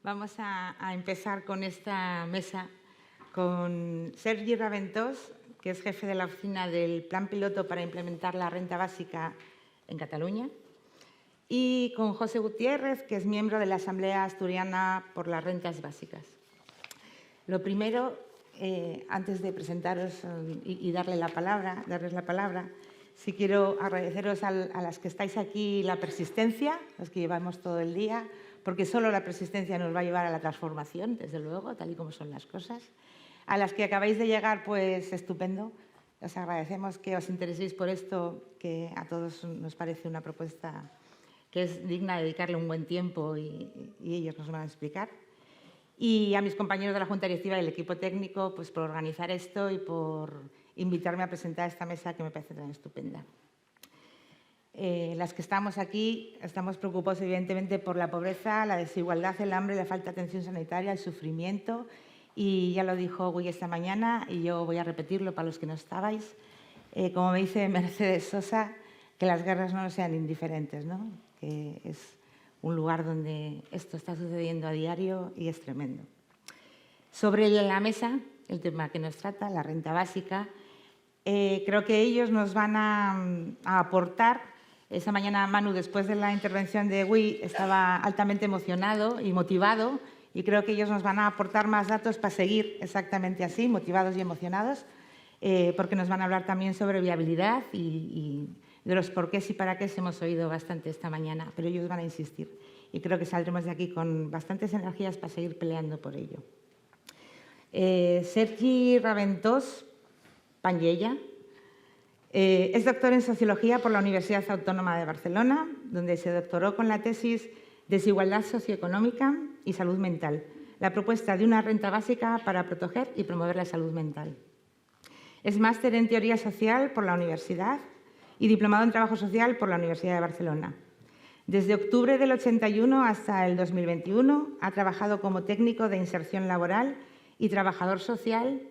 Vamos a empezar con esta mesa con Sergi Raventós, que es jefe de la oficina del Plan Piloto para implementar la renta básica en Cataluña, y con José Gutiérrez, que es miembro de la Asamblea Asturiana por las Rentas Básicas. Lo primero, antes de presentaros y darles la palabra, sí quiero agradeceros a las que estáis aquí la persistencia, los que llevamos todo el día, porque solo la persistencia nos va a llevar a la transformación, desde luego, tal y como son las cosas. A las que acabáis de llegar, pues estupendo. Os agradecemos que os intereséis por esto, que a todos nos parece una propuesta que es digna de dedicarle un buen tiempo y ellos nos van a explicar. Y a mis compañeros de la Junta Directiva y el equipo técnico, pues por organizar esto y por invitarme a presentar esta mesa que me parece tan estupenda. Las que estamos aquí estamos preocupados evidentemente por la pobreza, la desigualdad, el hambre, la falta de atención sanitaria, el sufrimiento, y ya lo dijo Gui esta mañana y yo voy a repetirlo para los que no estabais. Como me dice Mercedes Sosa, que las guerras no nos sean indiferentes, ¿no? Que es un lugar donde esto está sucediendo a diario y es tremendo. Sobre la mesa, el tema que nos trata, la renta básica, creo que ellos nos van a aportar. Esa mañana Manu, después de la intervención de Gui, estaba altamente emocionado y motivado, y creo que ellos nos van a aportar más datos para seguir exactamente así, motivados y emocionados, porque nos van a hablar también sobre viabilidad y de los porqués y para qué hemos oído bastante esta mañana, pero ellos van a insistir. Y creo que saldremos de aquí con bastantes energías para seguir peleando por ello. Sergi Raventós Panyella es doctor en Sociología por la Universidad Autónoma de Barcelona, donde se doctoró con la tesis Desigualdad socioeconómica y salud mental, la propuesta de una renta básica para proteger y promover la salud mental. Es máster en Teoría Social por la Universidad y diplomado en Trabajo Social por la Universidad de Barcelona. Desde octubre del 81 hasta el 2021 ha trabajado como técnico de inserción laboral y trabajador social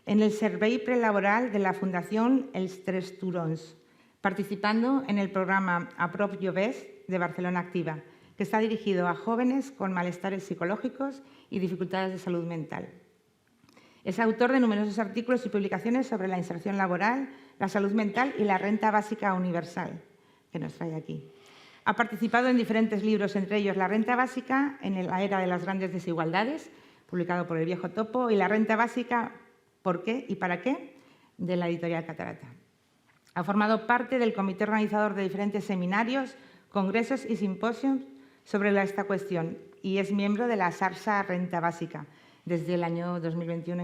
en el Servei Prelaboral de la Fundación Els Tres Turons, participando en el programa A Prop Jovés de Barcelona Activa, que está dirigido a jóvenes con malestares psicológicos y dificultades de salud mental. Es autor de numerosos artículos y publicaciones sobre la inserción laboral, la salud mental y la renta básica universal, que nos trae aquí. Ha participado en diferentes libros, entre ellos La renta básica en la era de las grandes desigualdades, publicado por El Viejo Topo, y La renta básica, ¿por qué y para qué?, de la editorial Catarata. Ha formado parte del comité organizador de diferentes seminarios, congresos y simposios sobre esta cuestión y es miembro de la Sarsa Renta Básica desde el año 2001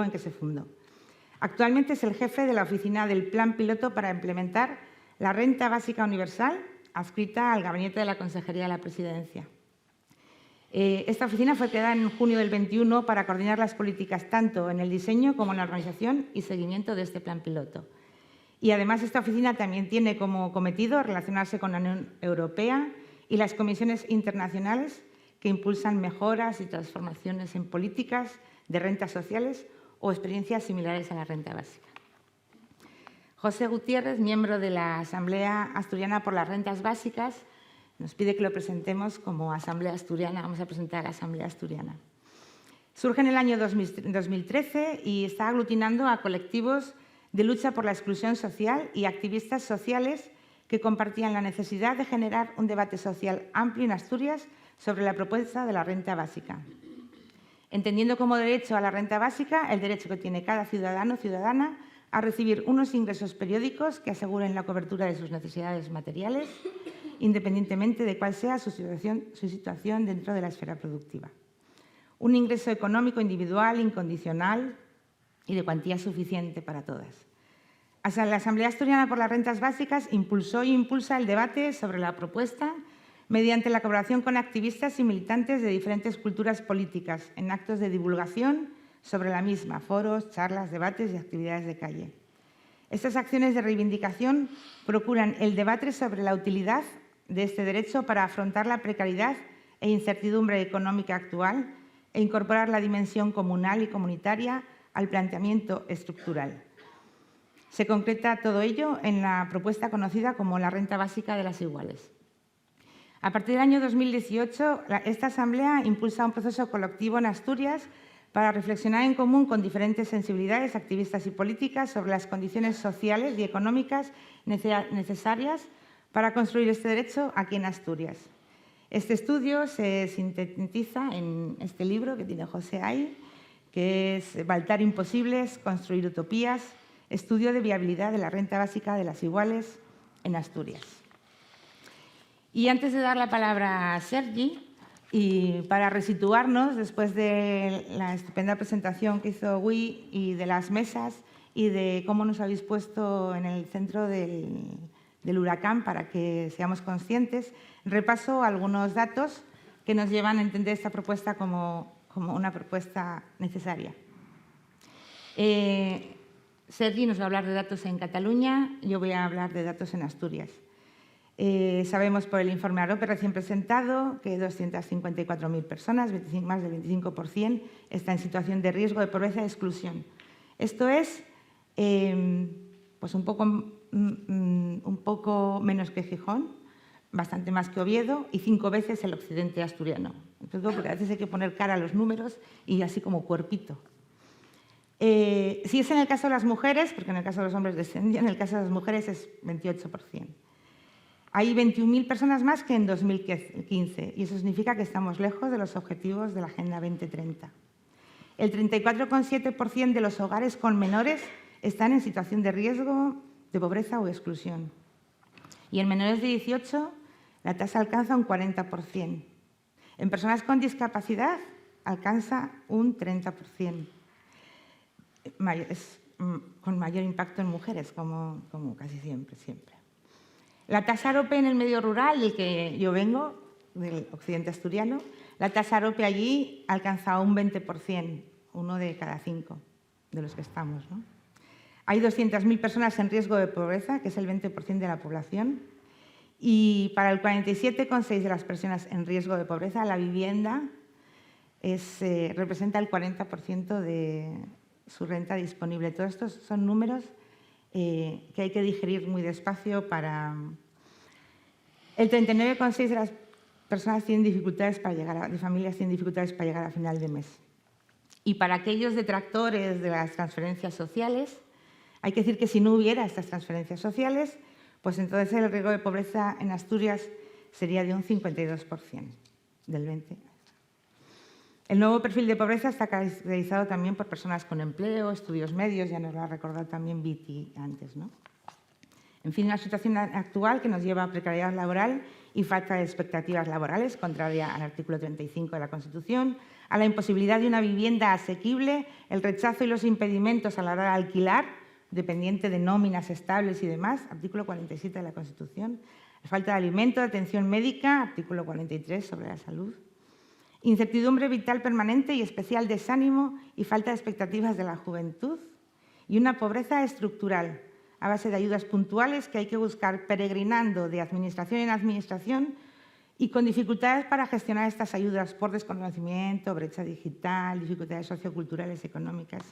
en que se fundó. Actualmente es el jefe de la oficina del Plan Piloto para implementar la Renta Básica Universal, adscrita al Gabinete de la Consejería de la Presidencia. Esta oficina fue creada en junio del 21 para coordinar las políticas tanto en el diseño como en la organización y seguimiento de este plan piloto. Y además esta oficina también tiene como cometido relacionarse con la Unión Europea y las comisiones internacionales que impulsan mejoras y transformaciones en políticas de rentas sociales o experiencias similares a la renta básica. José Gutiérrez, miembro de la Asamblea Asturiana por las Rentas Básicas, nos pide que lo presentemos como Asamblea Asturiana. Vamos a presentar a la Asamblea Asturiana. Surge en el año 2013 y está aglutinando a colectivos de lucha por la exclusión social y activistas sociales que compartían la necesidad de generar un debate social amplio en Asturias sobre la propuesta de la renta básica. Entendiendo como derecho a la renta básica el derecho que tiene cada ciudadano o ciudadana a recibir unos ingresos periódicos que aseguren la cobertura de sus necesidades materiales, independientemente de cuál sea su situación dentro de la esfera productiva. Un ingreso económico individual, incondicional y de cuantía suficiente para todas. La Asamblea Asturiana por las Rentas Básicas impulsó y impulsa el debate sobre la propuesta mediante la colaboración con activistas y militantes de diferentes culturas políticas en actos de divulgación sobre la misma, foros, charlas, debates y actividades de calle. Estas acciones de reivindicación procuran el debate sobre la utilidad de este derecho para afrontar la precariedad e incertidumbre económica actual e incorporar la dimensión comunal y comunitaria al planteamiento estructural. Se concreta todo ello en la propuesta conocida como la Renta Básica de las Iguales. A partir del año 2018, esta Asamblea impulsa un proceso colectivo en Asturias para reflexionar en común con diferentes sensibilidades, activistas y políticas sobre las condiciones sociales y económicas necesarias para construir este derecho aquí en Asturias. Este estudio se sintetiza en este libro que tiene José ahí, que es Baltar imposibles, construir utopías, estudio de viabilidad de la renta básica de las iguales en Asturias. Y antes de dar la palabra a Sergi, y para resituarnos después de la estupenda presentación que hizo Gui y de las mesas y de cómo nos habéis puesto en el centro del huracán para que seamos conscientes, repaso algunos datos que nos llevan a entender esta propuesta como una propuesta necesaria. Sergi nos va a hablar de datos en Cataluña, yo voy a hablar de datos en Asturias. Sabemos por el informe AROPE recién presentado que 254.000 personas, más del 25%, está en situación de riesgo de pobreza y exclusión. Esto es pues un poco menos que Gijón, bastante más que Oviedo y 5 veces el occidente asturiano. Entonces, porque a veces hay que poner cara a los números y así como cuerpito. Si es en el caso de las mujeres, porque en el caso de los hombres descendía, en el caso de las mujeres es 28%. Hay 21.000 personas más que en 2015 y eso significa que estamos lejos de los objetivos de la Agenda 2030. El 34,7% de los hogares con menores están en situación de riesgo de pobreza o exclusión. Y en menores de 18 la tasa alcanza un 40%. En personas con discapacidad alcanza un 30%. Es con mayor impacto en mujeres, como casi siempre. La tasa AROPE en el medio rural, del que yo vengo, del occidente asturiano, la tasa AROPE allí alcanza un 20%, 1 de cada 5 de los que estamos, ¿no? Hay 200.000 personas en riesgo de pobreza, que es el 20% de la población, y para el 47,6% de las personas en riesgo de pobreza, la vivienda representa el 40% de su renta disponible. Todos estos son números que hay que digerir muy despacio para... El 39,6% de las personas tienen dificultades de familias tienen dificultades para llegar a final de mes. Y para aquellos detractores de las transferencias sociales, hay que decir que si no hubiera estas transferencias sociales, pues entonces el riesgo de pobreza en Asturias sería de un 52%, del 20%. El nuevo perfil de pobreza está caracterizado también por personas con empleo, estudios medios, ya nos lo ha recordado también Viti antes, ¿no? En fin, una situación actual que nos lleva a precariedad laboral y falta de expectativas laborales, contraria al artículo 35 de la Constitución, a la imposibilidad de una vivienda asequible, el rechazo y los impedimentos a la hora de alquilar, dependiente de nóminas estables y demás, artículo 47 de la Constitución, falta de alimento, de atención médica, artículo 43 sobre la salud, incertidumbre vital permanente y especial desánimo y falta de expectativas de la juventud y una pobreza estructural a base de ayudas puntuales que hay que buscar peregrinando de administración en administración y con dificultades para gestionar estas ayudas por desconocimiento, brecha digital, dificultades socioculturales, económicas.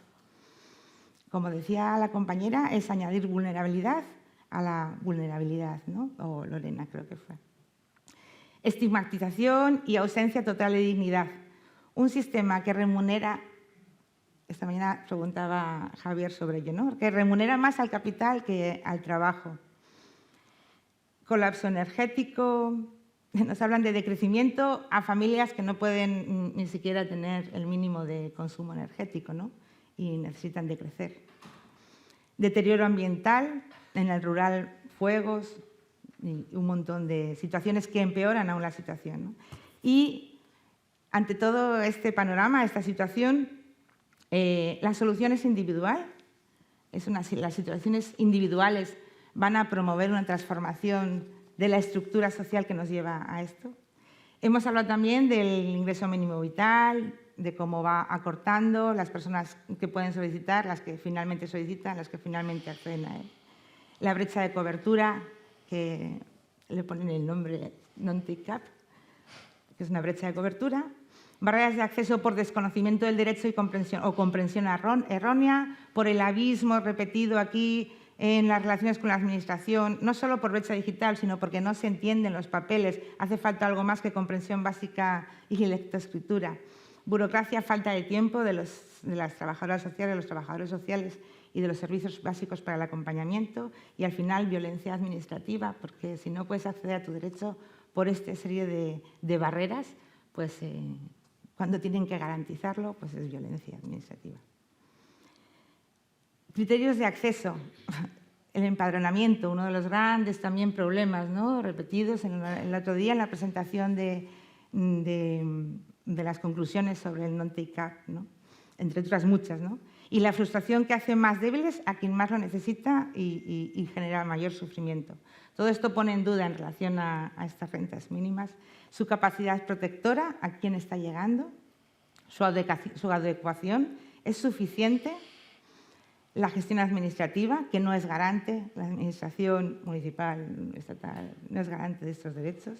Como decía la compañera, es añadir vulnerabilidad a la vulnerabilidad, ¿no? O Lorena creo que fue. Estigmatización y ausencia total de dignidad. Un sistema que remunera, esta mañana preguntaba Javier sobre ello, ¿no? Que remunera más al capital que al trabajo. Colapso energético, nos hablan de decrecimiento a familias que no pueden ni siquiera tener el mínimo de consumo energético, ¿no? Y necesitan decrecer. Deterioro ambiental, en el rural fuegos, y un montón de situaciones que empeoran aún la situación, ¿no? Y ante todo este panorama, esta situación, la solución es individual. Las situaciones individuales van a promover una transformación de la estructura social que nos lleva a esto. Hemos hablado también del ingreso mínimo vital, de cómo va acortando las personas que pueden solicitar, las que finalmente solicitan, las que finalmente acceden a él. La brecha de cobertura, que le ponen el nombre non-take-up, que es una brecha de cobertura. Barreras de acceso por desconocimiento del derecho y comprensión errónea, por el abismo repetido aquí en las relaciones con la administración, no solo por brecha digital, sino porque no se entienden los papeles, hace falta algo más que comprensión básica y lectoescritura. Burocracia, falta de tiempo de las trabajadoras sociales, de los trabajadores sociales y de los servicios básicos para el acompañamiento, y al final violencia administrativa, porque si no puedes acceder a tu derecho por esta serie de barreras, pues cuando tienen que garantizarlo, pues es violencia administrativa. Criterios de acceso. El empadronamiento, uno de los grandes también problemas, ¿no?, repetidos el otro día en la presentación de las conclusiones sobre el non-take-up, ¿no?, entre otras muchas, ¿no? Y la frustración que hace más débiles a quien más lo necesita y genera mayor sufrimiento. Todo esto pone en duda en relación a estas rentas mínimas su capacidad protectora a quien está llegando, su adecuación es suficiente, la gestión administrativa, que no es garante, la administración municipal, estatal, no es garante de estos derechos.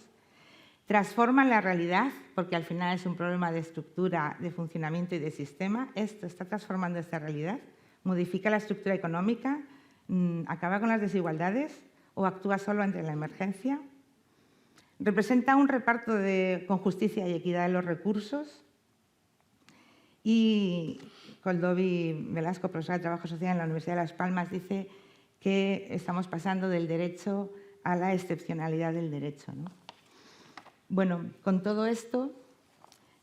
Transforman la realidad, porque al final es un problema de estructura, de funcionamiento y de sistema. Esto está transformando esta realidad, modifica la estructura económica, acaba con las desigualdades o actúa solo ante la emergencia. Representa un reparto con justicia y equidad de los recursos. Y Coldovi Velasco, profesora de Trabajo Social en la Universidad de Las Palmas, dice que estamos pasando del derecho a la excepcionalidad del derecho, ¿no? Bueno, con todo esto,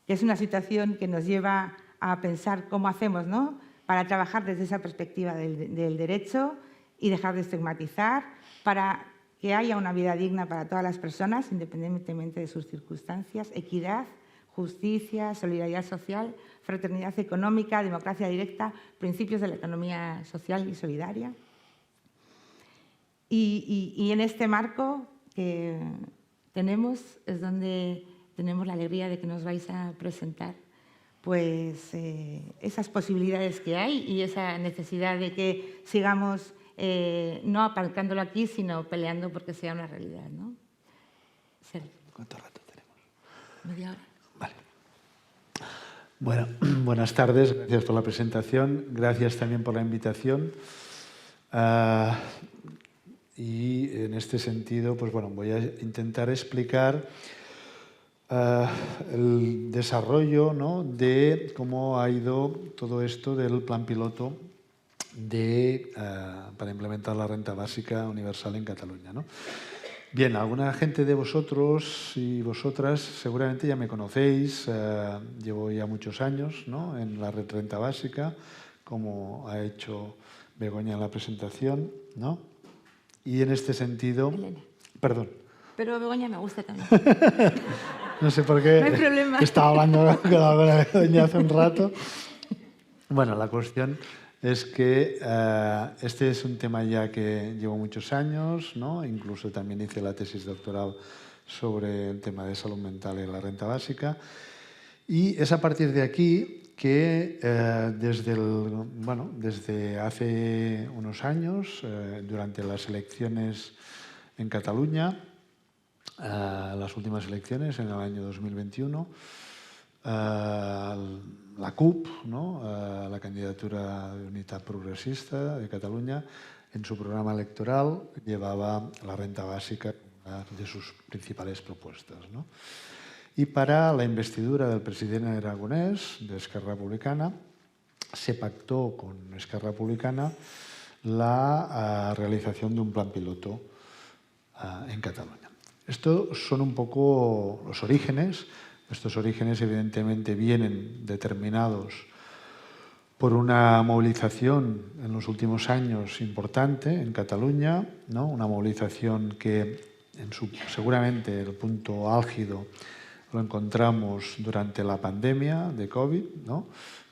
que es una situación que nos lleva a pensar cómo hacemos, ¿no?, para trabajar desde esa perspectiva del derecho y dejar de estigmatizar, para que haya una vida digna para todas las personas, independientemente de sus circunstancias, equidad, justicia, solidaridad social, fraternidad económica, democracia directa, principios de la economía social y solidaria. Y en este marco que es donde tenemos la alegría de que nos vais a presentar pues, esas posibilidades que hay y esa necesidad de que sigamos no aparcándolo aquí, sino peleando porque sea una realidad, ¿no? ¿Cuánto rato tenemos? Media hora. Vale. Bueno, buenas tardes, gracias por la presentación, gracias también por la invitación. Y en este sentido, pues bueno, voy a intentar explicar el desarrollo, ¿no?, de cómo ha ido todo esto del plan piloto para implementar la renta básica universal en Cataluña, ¿no? Bien, alguna gente de vosotros y vosotras seguramente ya me conocéis, llevo ya muchos años, ¿no?, en la renta básica, como ha hecho Begoña en la presentación, ¿no? Y en este sentido... Elena. Perdón. Pero Begoña me gusta también. No sé por qué. No hay problema. Estaba hablando con la Begoña hace un rato. Bueno, la cuestión es que este es un tema ya que llevo muchos años, ¿no? Incluso también hice la tesis doctoral sobre el tema de salud mental y la renta básica. Y es a partir de aquí que desde hace unos años, durante las elecciones en Cataluña, las últimas elecciones en el año 2021, la CUP, ¿no?, la candidatura de Unitat Progressista de Cataluña, en su programa electoral llevaba la renta básica como una de sus principales propuestas, ¿no? Y para la investidura del presidente Aragonès, de Esquerra Republicana, se pactó con Esquerra Republicana la realización de un plan piloto en Cataluña. Estos son un poco los orígenes. Estos orígenes evidentemente vienen determinados por una movilización en los últimos años importante en Cataluña, ¿no? Una movilización que seguramente el punto álgido lo encontramos durante la pandemia de COVID, ¿no?,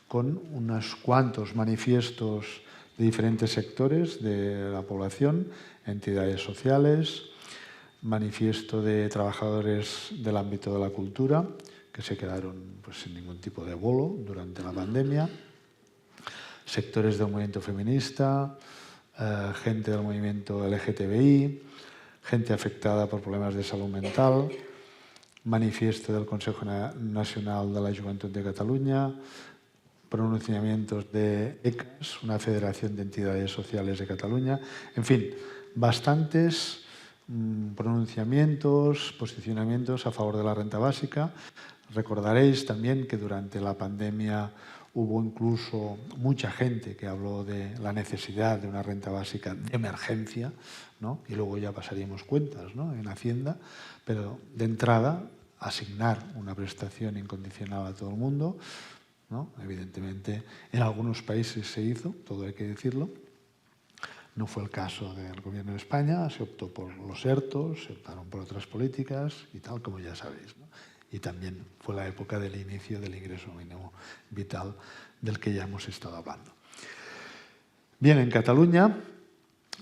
con unos cuantos manifiestos de diferentes sectores de la población, entidades sociales, manifiesto de trabajadores del ámbito de la cultura, que se quedaron pues, sin ningún tipo de bolo durante la pandemia, sectores del movimiento feminista, gente del movimiento LGTBI, gente afectada por problemas de salud mental, manifiesto del Consejo Nacional de la Juventud de Cataluña, pronunciamientos de ECAS, una Federación de Entidades Sociales de Cataluña. En fin, bastantes pronunciamientos, posicionamientos a favor de la renta básica. Recordaréis también que durante la pandemia hubo incluso mucha gente que habló de la necesidad de una renta básica de emergencia, ¿no? Y luego ya pasaríamos cuentas, ¿no?, en Hacienda, pero de entrada asignar una prestación incondicional a todo el mundo, ¿no? Evidentemente en algunos países se hizo, todo hay que decirlo. No fue el caso del Gobierno de España, se optó por los ERTOs, se optaron por otras políticas y tal, como ya sabéis, ¿no? Y también fue la época del inicio del ingreso mínimo vital del que ya hemos estado hablando. Bien, en Cataluña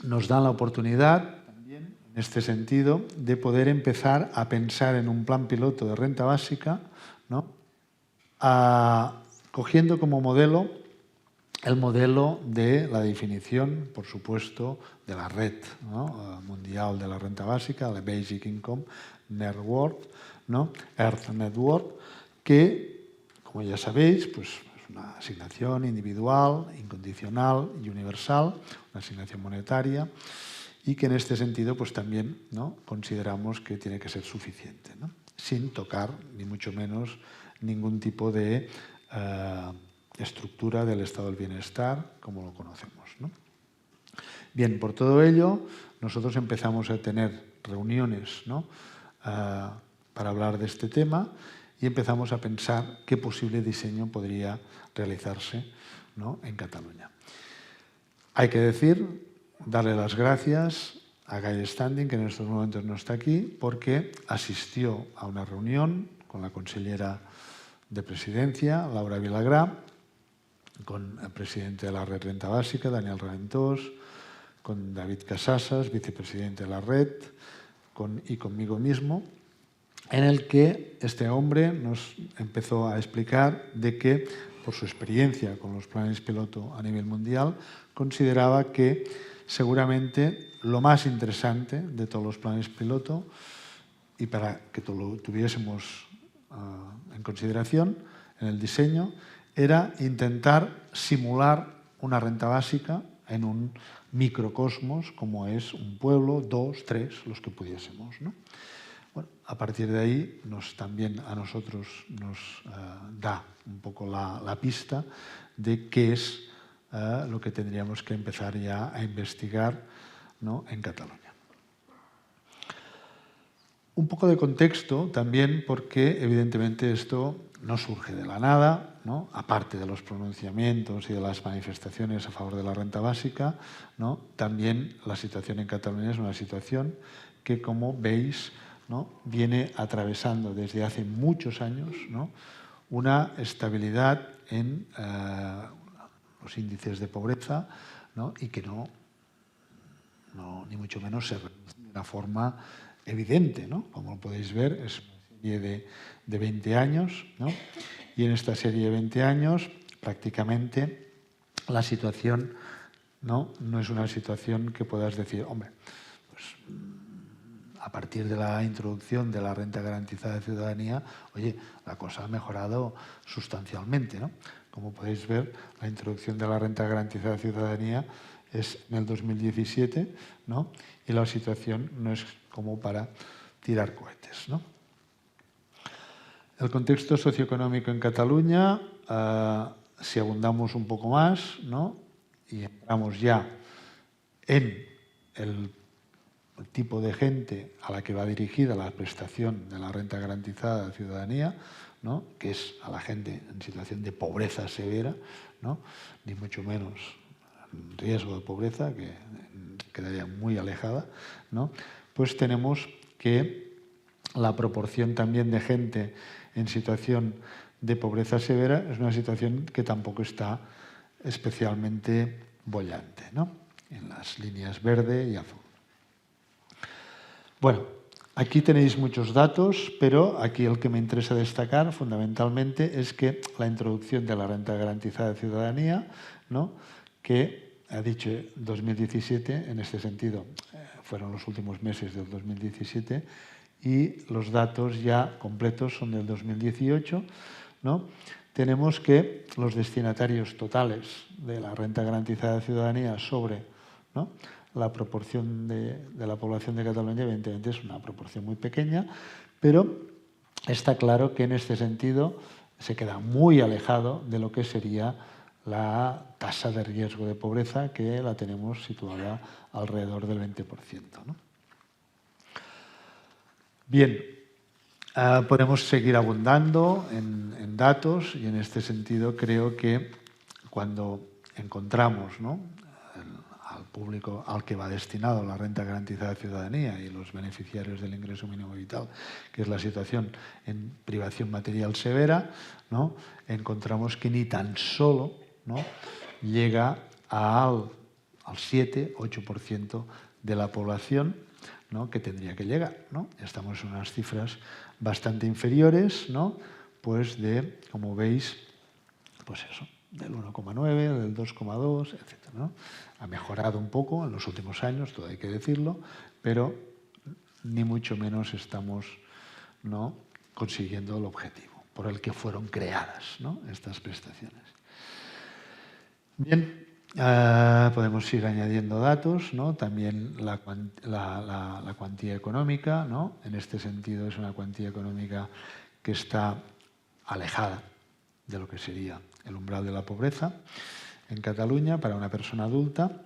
nos dan la oportunidad, también en este sentido, de poder empezar a pensar en un plan piloto de renta básica, ¿no?, cogiendo como modelo el modelo de la definición, por supuesto, de la red, ¿no?, mundial de la renta básica, la Basic Income Network, ¿no?, Earth Network, que, como ya sabéis, pues es una asignación individual, incondicional y universal, una asignación monetaria, y que en este sentido pues también, ¿no?, consideramos que tiene que ser suficiente, ¿no?, sin tocar, ni mucho menos, ningún tipo de estructura del estado del bienestar como lo conocemos, ¿no? Bien, por todo ello, nosotros empezamos a tener reuniones, ¿no?, para hablar de este tema, y empezamos a pensar qué posible diseño podría realizarse, ¿no?, en Cataluña. Hay que decir, darle las gracias a Guy Standing, que en estos momentos no está aquí, porque asistió a una reunión con la consellera de Presidencia, Laura Vilagrà, con el presidente de la Red Renta Básica, Daniel Raventós, con David Casasas, vicepresidente de la Red, y conmigo mismo, en el que este hombre nos empezó a explicar de que, por su experiencia con los planes piloto a nivel mundial, consideraba que seguramente lo más interesante de todos los planes piloto, y para que lo tuviésemos en consideración en el diseño, era intentar simular una renta básica en un microcosmos, como es un pueblo, 2, 3, los que pudiésemos, ¿no? Bueno, a partir de ahí también a nosotros nos da un poco la pista de qué es lo que tendríamos que empezar ya a investigar, ¿no?, en Cataluña. Un poco de contexto también, porque evidentemente esto no surge de la nada, ¿no?, aparte de los pronunciamientos y de las manifestaciones a favor de la renta básica, ¿no?, también la situación en Cataluña es una situación que, como veis, ¿no?, viene atravesando desde hace muchos años, ¿no?, una estabilidad en los índices de pobreza, ¿no?, y que no, ni mucho menos se reduce de una forma evidente, ¿no? Como lo podéis ver, es una serie de 20 años, ¿no? Y en esta serie de 20 años, prácticamente, la situación no es una situación que puedas decir, hombre, pues a partir de la introducción de la renta garantizada de ciudadanía, oye, la cosa ha mejorado sustancialmente, ¿no? Como podéis ver, la introducción de la renta garantizada de ciudadanía es en el 2017, ¿no? Y la situación no es como para tirar cohetes, ¿no? El contexto socioeconómico en Cataluña, si abundamos un poco más, ¿no?, y entramos ya en el tipo de gente a la que va dirigida la prestación de la renta garantizada de ciudadanía, ¿no?, que es a la gente en situación de pobreza severa, ¿no?, ni mucho menos en riesgo de pobreza, que quedaría muy alejada, ¿no?, pues tenemos que la proporción también de gente en situación de pobreza severa es una situación que tampoco está especialmente bollante, ¿no?, en las líneas verde y azul. Bueno, aquí tenéis muchos datos, pero aquí el que me interesa destacar fundamentalmente es que la introducción de la renta garantizada de ciudadanía, ¿no?, que ha dicho 2017, en este sentido fueron los últimos meses del 2017, y los datos ya completos son del 2018, ¿no?, tenemos que los destinatarios totales de la renta garantizada de ciudadanía sobre, ¿no?, la proporción de la población de Cataluña, evidentemente es una proporción muy pequeña, pero está claro que en este sentido se queda muy alejado de lo que sería la tasa de riesgo de pobreza, que la tenemos situada alrededor del 20%, ¿no? Bien, podemos seguir abundando en datos y en este sentido creo que cuando encontramos, ¿no?, al público al que va destinado la renta garantizada de ciudadanía y los beneficiarios del ingreso mínimo vital, que es la situación en privación material severa, ¿no?, encontramos que ni tan solo, ¿no?, llega al 7-8% de la población, ¿no?, que tendría que llegar, ¿no? Estamos en unas cifras bastante inferiores, ¿no?, pues de, como veis, pues eso, del 1,9, del 2,2, etc., ¿no? Ha mejorado un poco en los últimos años, todo hay que decirlo, pero ni mucho menos estamos, ¿no?, consiguiendo el objetivo por el que fueron creadas, ¿no?, estas prestaciones. Bien, podemos ir añadiendo datos, ¿no? También la cuantía económica, ¿no? En este sentido es una cuantía económica que está alejada de lo que sería el umbral de la pobreza. En Cataluña, para una persona adulta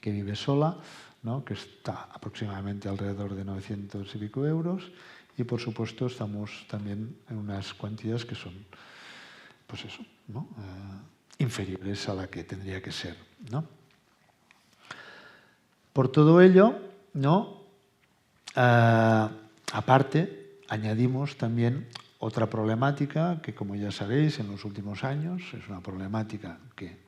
que vive sola, ¿no?, que está aproximadamente alrededor de 900 y pico euros, y por supuesto estamos también en unas cuantías que son, pues eso, ¿no?, inferiores a la que tendría que ser, ¿no? Por todo ello, ¿no?, aparte, añadimos también otra problemática que, como ya sabéis, en los últimos años es una problemática que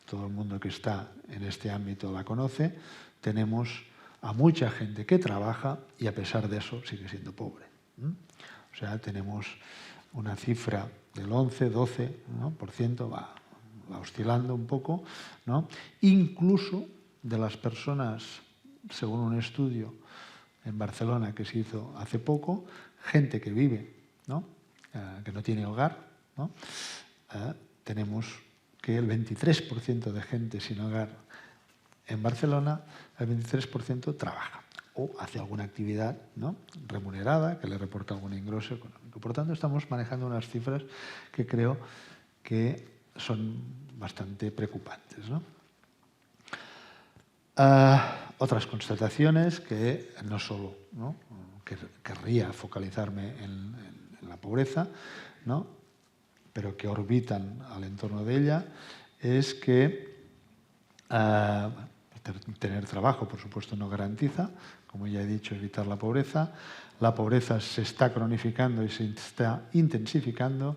todo el mundo que está en este ámbito la conoce. Tenemos a mucha gente que trabaja y a pesar de eso sigue siendo pobre. O sea, tenemos una cifra del 11-12%, ¿no?, va oscilando un poco, ¿no?, incluso de las personas, según un estudio en Barcelona que se hizo hace poco, gente que vive, ¿no?, que no tiene hogar, ¿no?, tenemos que el 23% de gente sin hogar en Barcelona, el 23% trabaja o hace alguna actividad, ¿no?, remunerada que le reporta algún ingreso económico. Por tanto, estamos manejando unas cifras que creo que son bastante preocupantes, ¿no? Otras constataciones que no solo, ¿no?, querría focalizarme en la pobreza, ¿no?, pero que orbitan al entorno de ella, es que tener trabajo, por supuesto, no garantiza, como ya he dicho, evitar la pobreza. La pobreza se está cronificando y se está intensificando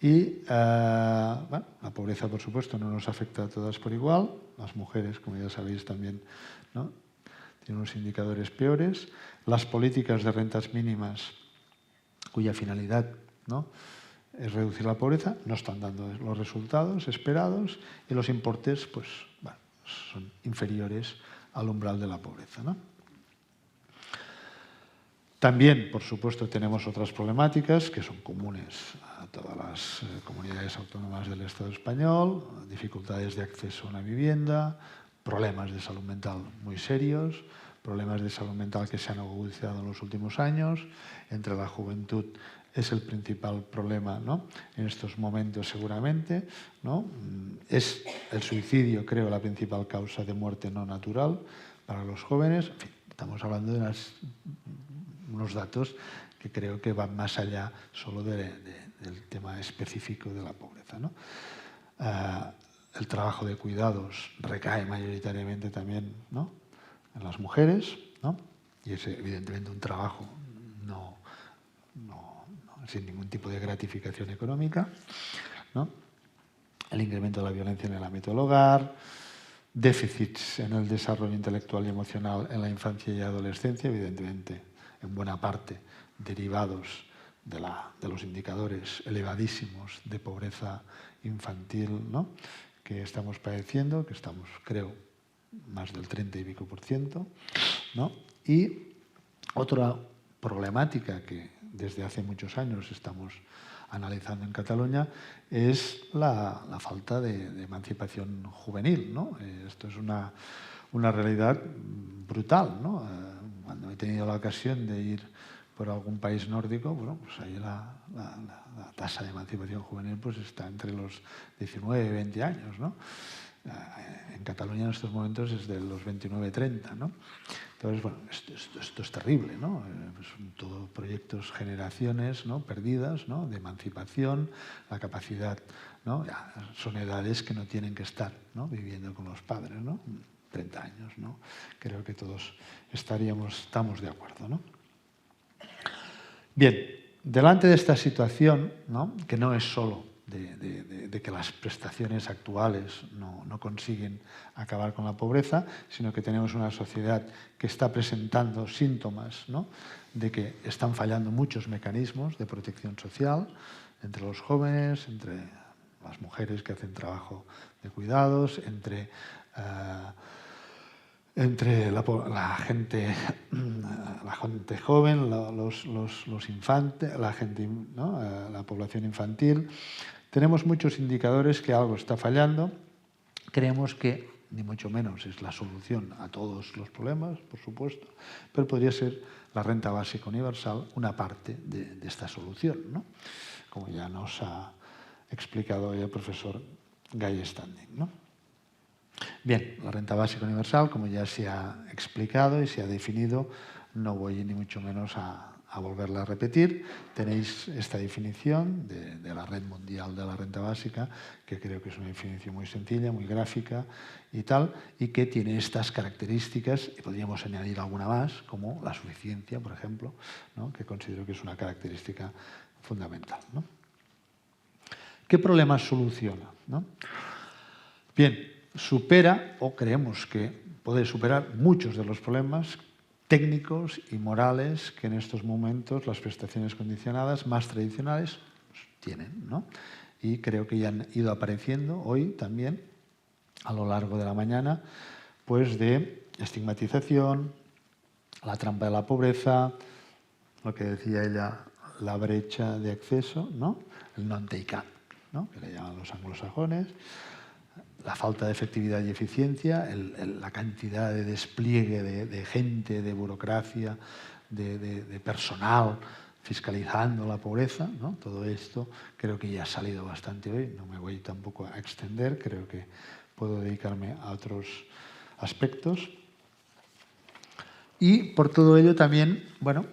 y bueno, la pobreza, por supuesto, no nos afecta a todas por igual. Las mujeres, como ya sabéis también, ¿no?, tienen unos indicadores peores. Las políticas de rentas mínimas, cuya finalidad, ¿no?, es reducir la pobreza, no están dando los resultados esperados y los importes, pues, bueno, son inferiores al umbral de la pobreza, ¿no? También, por supuesto, tenemos otras problemáticas que son comunes a todas las comunidades autónomas del Estado español: dificultades de acceso a una vivienda, problemas de salud mental muy serios, problemas de salud mental que se han agudizado en los últimos años. Entre la juventud es el principal problema, ¿no?, en estos momentos seguramente, ¿no? Es el suicidio, creo, la principal causa de muerte no natural para los jóvenes. En fin, estamos hablando de unos datos que creo que van más allá solo del tema específico de la pobreza, ¿no? El trabajo de cuidados recae mayoritariamente también, ¿no?, en las mujeres, ¿no?, y es evidentemente un trabajo sin ningún tipo de gratificación económica, ¿no? El incremento de la violencia en el ámbito del hogar, déficits en el desarrollo intelectual y emocional en la infancia y adolescencia, evidentemente en buena parte derivados de los indicadores elevadísimos de pobreza infantil, ¿no?, que estamos padeciendo, que estamos, creo, más del 30 y pico %, ¿no? Y otra problemática que desde hace muchos años estamos analizando en Cataluña es la falta de emancipación juvenil, ¿no? Esto es una realidad brutal, ¿no? Cuando he tenido la ocasión de ir por algún país nórdico, bueno, pues ahí la tasa de emancipación juvenil pues está entre los 19 y 20 años, ¿no? En Cataluña en estos momentos es de los 29-30, ¿no? Entonces, bueno, esto es terrible, ¿no? Son todo proyectos, generaciones, ¿no?, perdidas, ¿no?, de emancipación, la capacidad, ¿no? Ya son edades que no tienen que estar, ¿no?, viviendo con los padres, ¿no? 30 años, ¿no? Creo que todos estamos de acuerdo, ¿no? Bien, delante de esta situación, ¿no?, que no es solo de que las prestaciones actuales no consiguen acabar con la pobreza, sino que tenemos una sociedad que está presentando síntomas, ¿no?, de que están fallando muchos mecanismos de protección social entre los jóvenes, entre las mujeres que hacen trabajo de cuidados, entre la gente joven, los infantes, la gente, ¿no?, la población infantil. Tenemos muchos indicadores que algo está fallando. Creemos que ni mucho menos es la solución a todos los problemas, por supuesto, pero podría ser la renta básica universal una parte de esta solución, ¿no?, como ya nos ha explicado hoy el profesor Guy Standing, ¿no? Bien, la renta básica universal, como ya se ha explicado y se ha definido, no voy ni mucho menos a volverla a repetir. Tenéis esta definición de la Red Mundial de la Renta Básica, que creo que es una definición muy sencilla, muy gráfica y tal, y que tiene estas características, y podríamos añadir alguna más, como la suficiencia, por ejemplo, ¿no?, que considero que es una característica fundamental, ¿no? ¿Qué problemas soluciona, ¿no? Bien, supera, o creemos que puede superar, muchos de los problemas técnicos y morales que en estos momentos las prestaciones condicionadas más tradicionales pues tienen, ¿no? Y creo que ya han ido apareciendo hoy también, a lo largo de la mañana, pues de estigmatización, la trampa de la pobreza, lo que decía ella, la brecha de acceso, ¿no?, el non-take-up, ¿no?, que le llaman los anglosajones, la falta de efectividad y eficiencia, la cantidad de despliegue de gente, de burocracia, de personal fiscalizando la pobreza, ¿no? Todo esto creo que ya ha salido bastante hoy, no me voy tampoco a extender, creo que puedo dedicarme a otros aspectos. Y por todo ello también, bueno,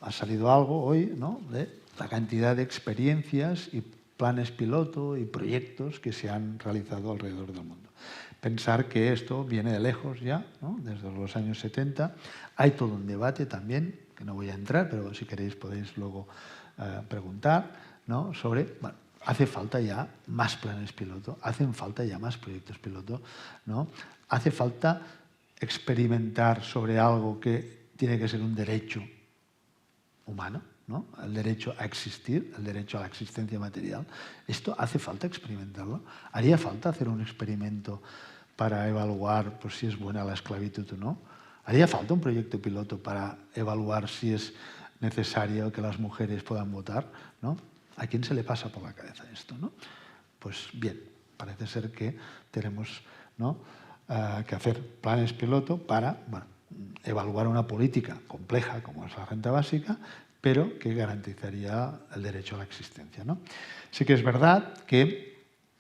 ha salido algo hoy, ¿no?, de la cantidad de experiencias y planes piloto y proyectos que se han realizado alrededor del mundo. Pensar que esto viene de lejos ya, ¿no?, desde los años 70. Hay todo un debate también, que no voy a entrar, pero si queréis podéis luego preguntar, ¿no?, sobre, bueno, hace falta ya más planes piloto, hacen falta ya más proyectos piloto, ¿no? Hace falta experimentar sobre algo que tiene que ser un derecho humano, ¿no?, el derecho a existir, el derecho a la existencia material. Esto hace falta experimentarlo. Haría falta hacer un experimento para evaluar pues, si es buena la esclavitud o no. Haría falta un proyecto piloto para evaluar si es necesario que las mujeres puedan votar, ¿no? ¿A quién se le pasa por la cabeza esto, no? Pues bien, parece ser que tenemos, ¿no?, que hacer planes piloto para, bueno, evaluar una política compleja como es la renta básica, pero que garantizaría el derecho a la existencia, ¿no? Sí que es verdad que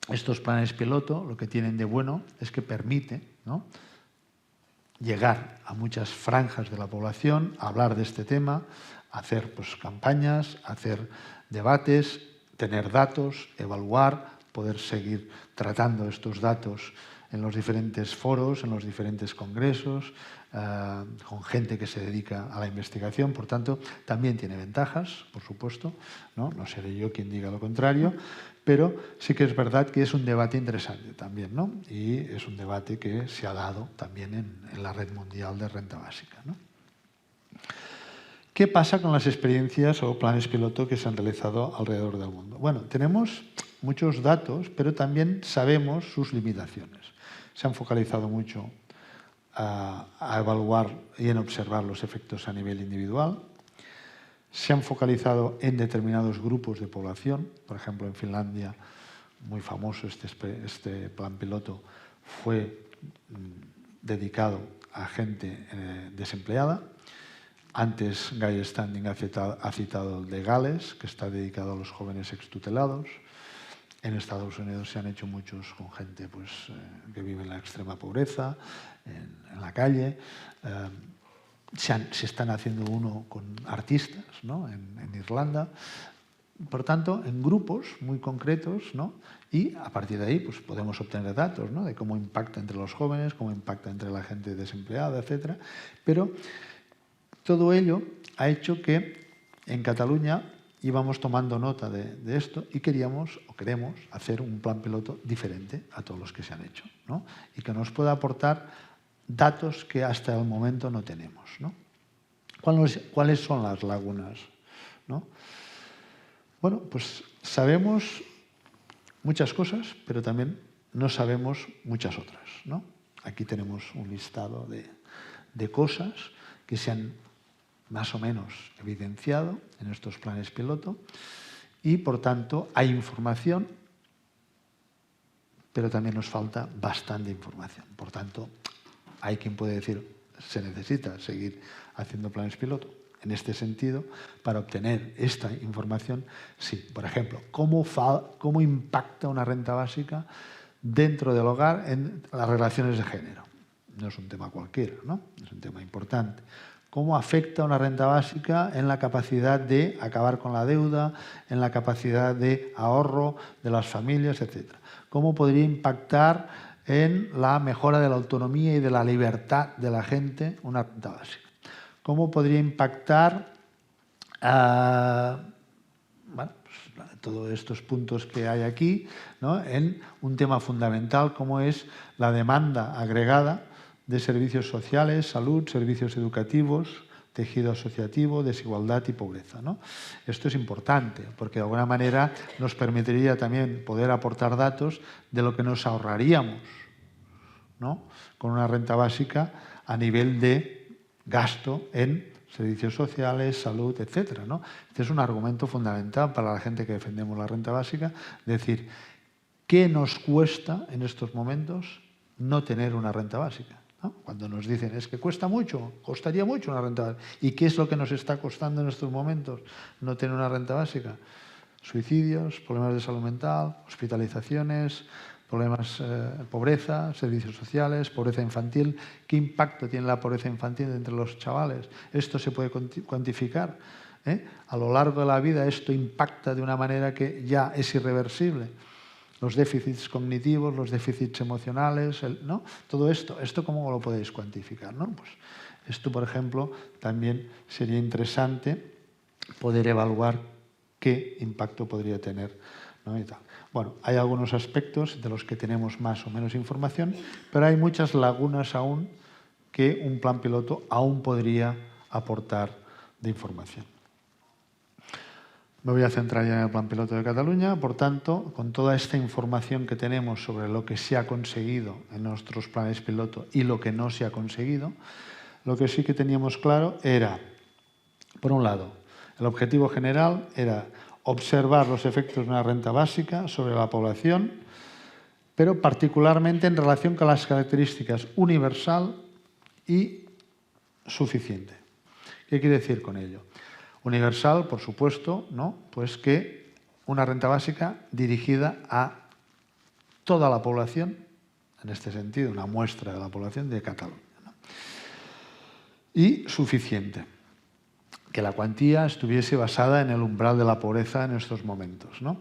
estos planes piloto lo que tienen de bueno es que permite, ¿no?, llegar a muchas franjas de la población, hablar de este tema, hacer pues, campañas, hacer debates, tener datos, evaluar, poder seguir tratando estos datos en los diferentes foros, en los diferentes congresos, con gente que se dedica a la investigación. Por tanto, también tiene ventajas, por supuesto, ¿no? No seré yo quien diga lo contrario, pero sí que es verdad que es un debate interesante también, ¿no? Y es un debate que se ha dado también en la Red Mundial de Renta Básica, ¿no? ¿Qué pasa con las experiencias o planes piloto que se han realizado alrededor del mundo? Bueno, tenemos muchos datos, pero también sabemos sus limitaciones. Se han focalizado mucho a evaluar y en observar los efectos a nivel individual. Se han focalizado poco en Se han focalizado en determinados grupos de población. Por ejemplo, en Finlandia, muy famoso este plan piloto, fue dedicado a gente desempleada. Antes Guy Standing ha citado el de Gales, que está dedicado a los jóvenes extutelados. En Estados Unidos se han hecho muchos con gente que vive en la extrema pobreza, en la calle. Se están haciendo uno con artistas, ¿no? en Irlanda. Por tanto, en grupos muy concretos, ¿no? Y a partir de ahí podemos obtener datos, ¿no? De cómo impacta entre los jóvenes, cómo impacta entre la gente desempleada, etc. Pero todo ello ha hecho que en Cataluña íbamos tomando nota de esto y queremos hacer un plan piloto diferente a todos los que se han hecho, ¿no? Y que nos pueda aportar datos que hasta el momento no tenemos, ¿no? ¿Cuáles son las lagunas, ¿no? Bueno, pues sabemos muchas cosas, pero también no sabemos muchas otras, ¿no? Aquí tenemos un listado de cosas que se han más o menos evidenciado en estos planes piloto y, por tanto, hay información, pero también nos falta bastante información. Por tanto, hay quien puede decir, se necesita seguir haciendo planes piloto. En este sentido, para obtener esta información, sí. Por ejemplo, ¿cómo impacta una renta básica dentro del hogar en las relaciones de género? No es un tema cualquiera, ¿no? Es un tema importante. ¿Cómo afecta una renta básica en la capacidad de acabar con la deuda, en la capacidad de ahorro de las familias, etcétera? ¿Cómo podría impactar en la mejora de la autonomía y de la libertad de la gente una renta básica? ¿Cómo podría impactar todos estos puntos que hay aquí, ¿no? En un tema fundamental como es la demanda agregada de servicios sociales, salud, servicios educativos, tejido asociativo, desigualdad y pobreza, ¿no? Esto es importante porque de alguna manera nos permitiría también poder aportar datos de lo que nos ahorraríamos, ¿no? Con una renta básica a nivel de gasto en servicios sociales, salud, etcétera, ¿no? Este es un argumento fundamental para la gente que defendemos la renta básica, es decir, ¿qué nos cuesta en estos momentos no tener una renta básica? ¿No? Cuando nos dicen, es que cuesta mucho, costaría mucho una renta básica. ¿Y qué es lo que nos está costando en estos momentos no tener una renta básica? Suicidios, problemas de salud mental, hospitalizaciones, problemas, pobreza, servicios sociales, pobreza infantil. ¿Qué impacto tiene la pobreza infantil entre los chavales? Esto se puede cuantificar, ¿eh? A lo largo de la vida esto impacta de una manera que ya es irreversible. Los déficits cognitivos, los déficits emocionales, ¿no? Todo esto ¿cómo lo podéis cuantificar, ¿no? Pues esto, por ejemplo, también sería interesante poder evaluar qué impacto podría tener, ¿no? Y tal. Bueno, hay algunos aspectos de los que tenemos más o menos información, pero hay muchas lagunas aún que un plan piloto aún podría aportar de información. Me voy a centrar ya en el plan piloto de Cataluña. Por tanto, con toda esta información que tenemos sobre lo que se ha conseguido en nuestros planes piloto y lo que no se ha conseguido, lo que sí que teníamos claro era, por un lado, el objetivo general era observar los efectos de una renta básica sobre la población, pero particularmente en relación con las características universal y suficiente. ¿Qué quiere decir con ello? Universal, por supuesto, ¿no? Pues que una renta básica dirigida a toda la población, en este sentido, una muestra de la población de Cataluña, ¿no? Y suficiente, que la cuantía estuviese basada en el umbral de la pobreza en estos momentos, ¿no?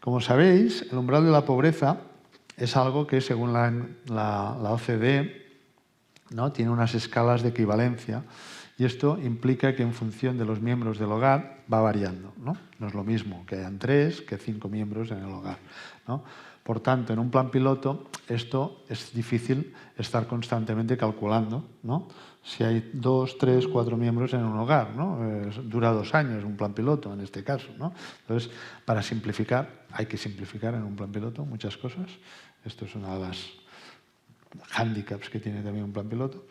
Como sabéis, el umbral de la pobreza es algo que, según la OCDE, ¿no? Tiene unas escalas de equivalencia. Y esto implica que en función de los miembros del hogar va variando, ¿no? No es lo mismo que hayan 3 que 5 miembros en el hogar, ¿no? Por tanto, en un plan piloto esto es difícil estar constantemente calculando, ¿no? Si hay 2, 3, 4 miembros en un hogar, ¿no? Dura 2 años un plan piloto en este caso, ¿no? Entonces, para simplificar, hay que simplificar en un plan piloto muchas cosas. Esto es una de las hándicaps que tiene también un plan piloto.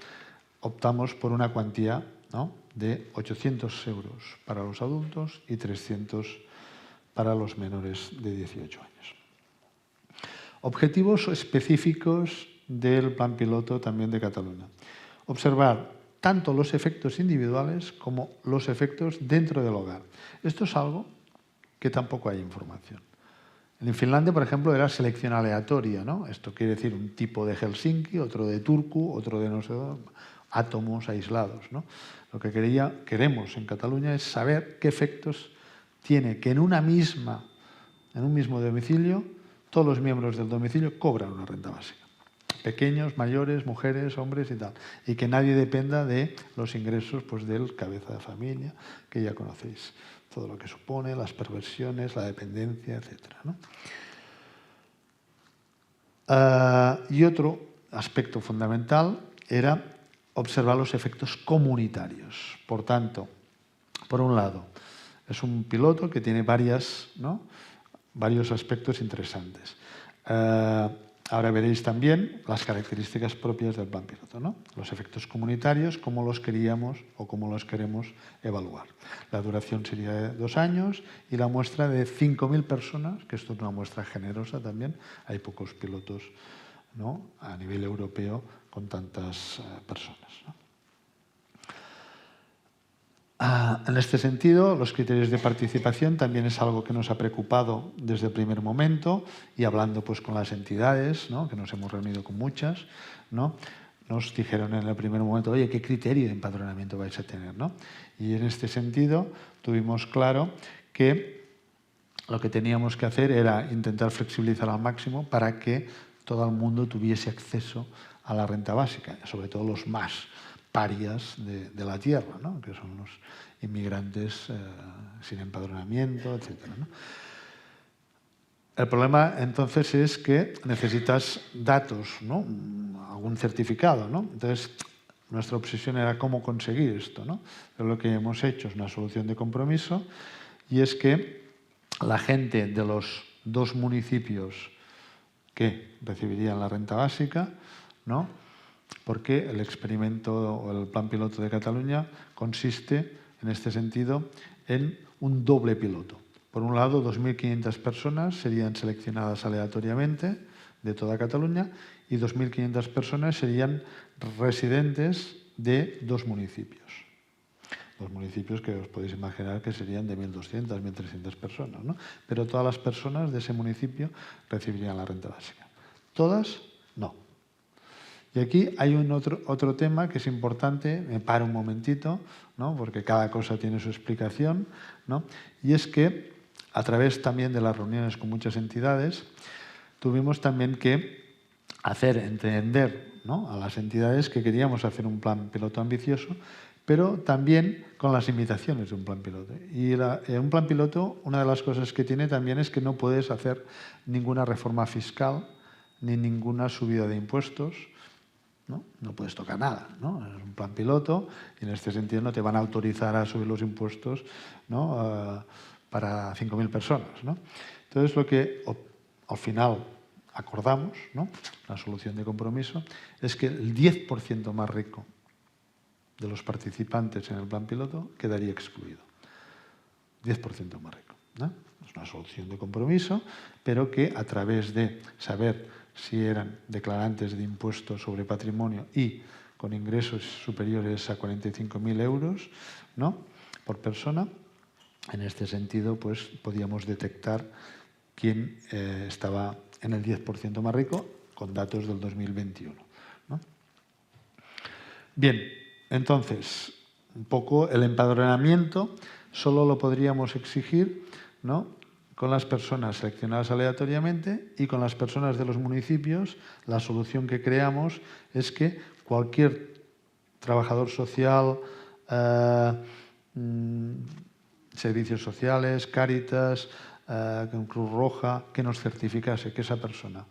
Optamos por una cuantía ¿no?, de 800 euros para los adultos y 300 para los menores de 18 años. Objetivos específicos del plan piloto también de Cataluña. Observar tanto los efectos individuales como los efectos dentro del hogar. Esto es algo que tampoco hay información. En Finlandia, por ejemplo, era selección aleatoria, ¿no? Esto quiere decir un tipo de Helsinki, otro de Turku, otro de no sé dónde, átomos aislados, ¿no? Lo que queremos en Cataluña es saber qué efectos tiene que en un mismo domicilio, todos los miembros del domicilio cobran una renta básica. Pequeños, mayores, mujeres, hombres y tal. Y que nadie dependa de los ingresos, pues, del cabeza de familia, que ya conocéis. Todo lo que supone, las perversiones, la dependencia, etc., ¿no? Y otro aspecto fundamental era observar los efectos comunitarios. Por tanto, por un lado, es un piloto que tiene varios aspectos interesantes. Ahora veréis también las características propias del plan piloto, ¿no? Los efectos comunitarios, cómo los queríamos o cómo los queremos evaluar. La duración sería de 2 años y la muestra de 5.000 personas, que esto es una muestra generosa también. Hay pocos pilotos, ¿no?, a nivel europeo con tantas personas, ¿no? En este sentido, los criterios de participación también es algo que nos ha preocupado desde el primer momento, y hablando, pues, con las entidades, ¿no?, que nos hemos reunido con muchas, ¿no?, nos dijeron en el primer momento: oye, ¿qué criterio de empadronamiento vais a tener, ¿no? Y en este sentido tuvimos claro que lo que teníamos que hacer era intentar flexibilizar al máximo para que todo el mundo tuviese acceso a la renta básica, sobre todo los más parias de la tierra, ¿no?, que son los inmigrantes sin empadronamiento, etc., ¿no? El problema entonces es que necesitas datos, ¿no?, algún certificado, ¿no? Entonces, nuestra obsesión era cómo conseguir esto, ¿no? Pero lo que hemos hecho es una solución de compromiso, y es que la gente de los 2 municipios que recibirían la renta básica, ¿no?, porque el experimento o el plan piloto de Cataluña consiste, en este sentido, en un doble piloto. Por un lado, 2.500 personas serían seleccionadas aleatoriamente de toda Cataluña, y 2.500 personas serían residentes de 2 municipios. 2 municipios que os podéis imaginar que serían de 1.200, 1.300 personas, ¿no? Pero todas las personas de ese municipio recibirían la renta básica. ¿Todas? No. Y aquí hay otro tema que es importante, me paro un momentito, ¿no?, porque cada cosa tiene su explicación, ¿no? Y es que, a través también de las reuniones con muchas entidades, tuvimos también que hacer entender, ¿no?, a las entidades que queríamos hacer un plan piloto ambicioso, pero también con las limitaciones de un plan piloto. Y un plan piloto, una de las cosas que tiene también es que no puedes hacer ninguna reforma fiscal ni ninguna subida de impuestos, ¿no? No puedes tocar nada, ¿no? Es un plan piloto y en este sentido no te van a autorizar a subir los impuestos, ¿no?, para 5.000 personas, ¿no? Entonces, lo que al final acordamos, ¿no?, la solución de compromiso, es que el 10% más rico de los participantes en el plan piloto quedaría excluido. 10% más rico, ¿no? Es una solución de compromiso, pero que a través de saber si eran declarantes de impuestos sobre patrimonio y con ingresos superiores a 45.000 euros, ¿no?, por persona, en este sentido, pues, podíamos detectar quién estaba en el 10% más rico con datos del 2021, ¿no? Bien, entonces, un poco el empadronamiento solo lo podríamos exigir, ¿no?, con las personas seleccionadas aleatoriamente, y con las personas de los municipios la solución que creamos es que cualquier trabajador social, servicios sociales, Cáritas, Cruz Roja, que nos certificase que esa persona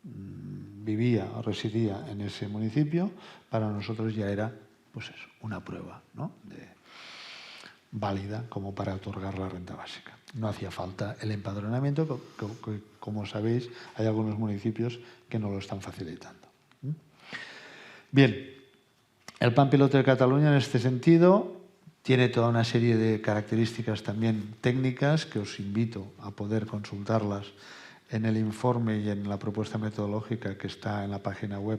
vivía o residía en ese municipio, para nosotros ya era, pues eso, una prueba, ¿no?, válida como para otorgar la renta básica. No hacía falta el empadronamiento, que, como sabéis, hay algunos municipios que no lo están facilitando. Bien, El Plan Piloto de Cataluña, en este sentido, tiene toda una serie de características también técnicas que os invito a poder consultarlas en el informe y en la propuesta metodológica que está en la página web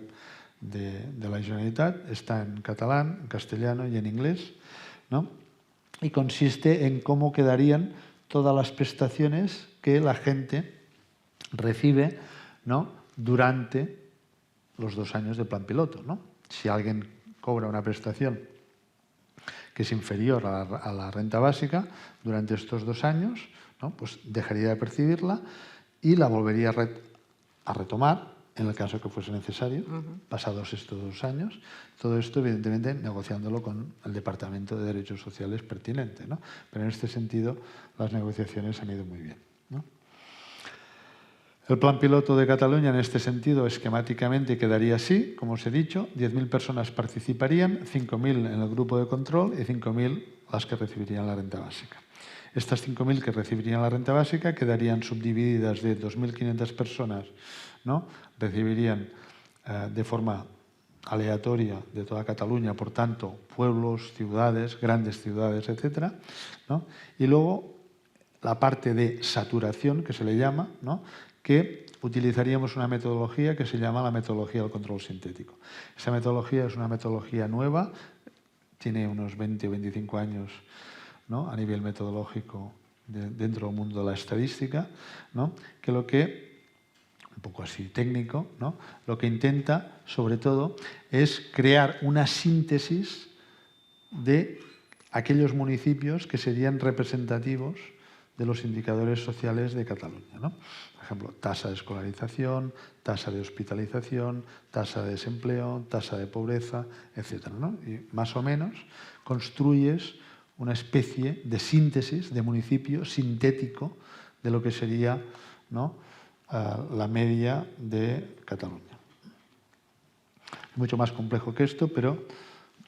de la Generalitat. Está en catalán, en castellano y en inglés, ¿no? Y consiste en cómo quedarían todas las prestaciones que la gente recibe, ¿no?, durante los 2 años del plan piloto, ¿no? Si alguien cobra una prestación que es inferior a la renta básica durante estos 2 años, ¿no?, pues dejaría de percibirla y la volvería a retomar en el caso que fuese necesario, pasados estos 2 años. Todo esto, evidentemente, negociándolo con el Departamento de Derechos Sociales pertinente, ¿no? Pero en este sentido, las negociaciones han ido muy bien, ¿no? El plan piloto de Cataluña, en este sentido, esquemáticamente quedaría así, como os he dicho: 10.000 personas participarían, 5.000 en el grupo de control y 5.000 las que recibirían la renta básica. Estas 5.000 que recibirían la renta básica quedarían subdivididas de 2.500 personas, ¿no? Recibirían de forma aleatoria de toda Cataluña, por tanto, pueblos, ciudades, grandes ciudades, etcétera, ¿no? Y luego la parte de saturación, que se le llama, ¿no?, que utilizaríamos una metodología que se llama la metodología del control sintético. Esa metodología es una metodología nueva, tiene unos 20 o 25 años, ¿no?, a nivel metodológico dentro del mundo de la estadística, ¿no?, que un poco así técnico, ¿no?, lo que intenta, sobre todo, es crear una síntesis de aquellos municipios que serían representativos de los indicadores sociales de Cataluña, ¿no? Por ejemplo, tasa de escolarización, tasa de hospitalización, tasa de desempleo, tasa de pobreza, etcétera, ¿no? Y más o menos construyes una especie de síntesis de municipio sintético de lo que sería, ¿no?, la media de Cataluña. Mucho más complejo que esto, pero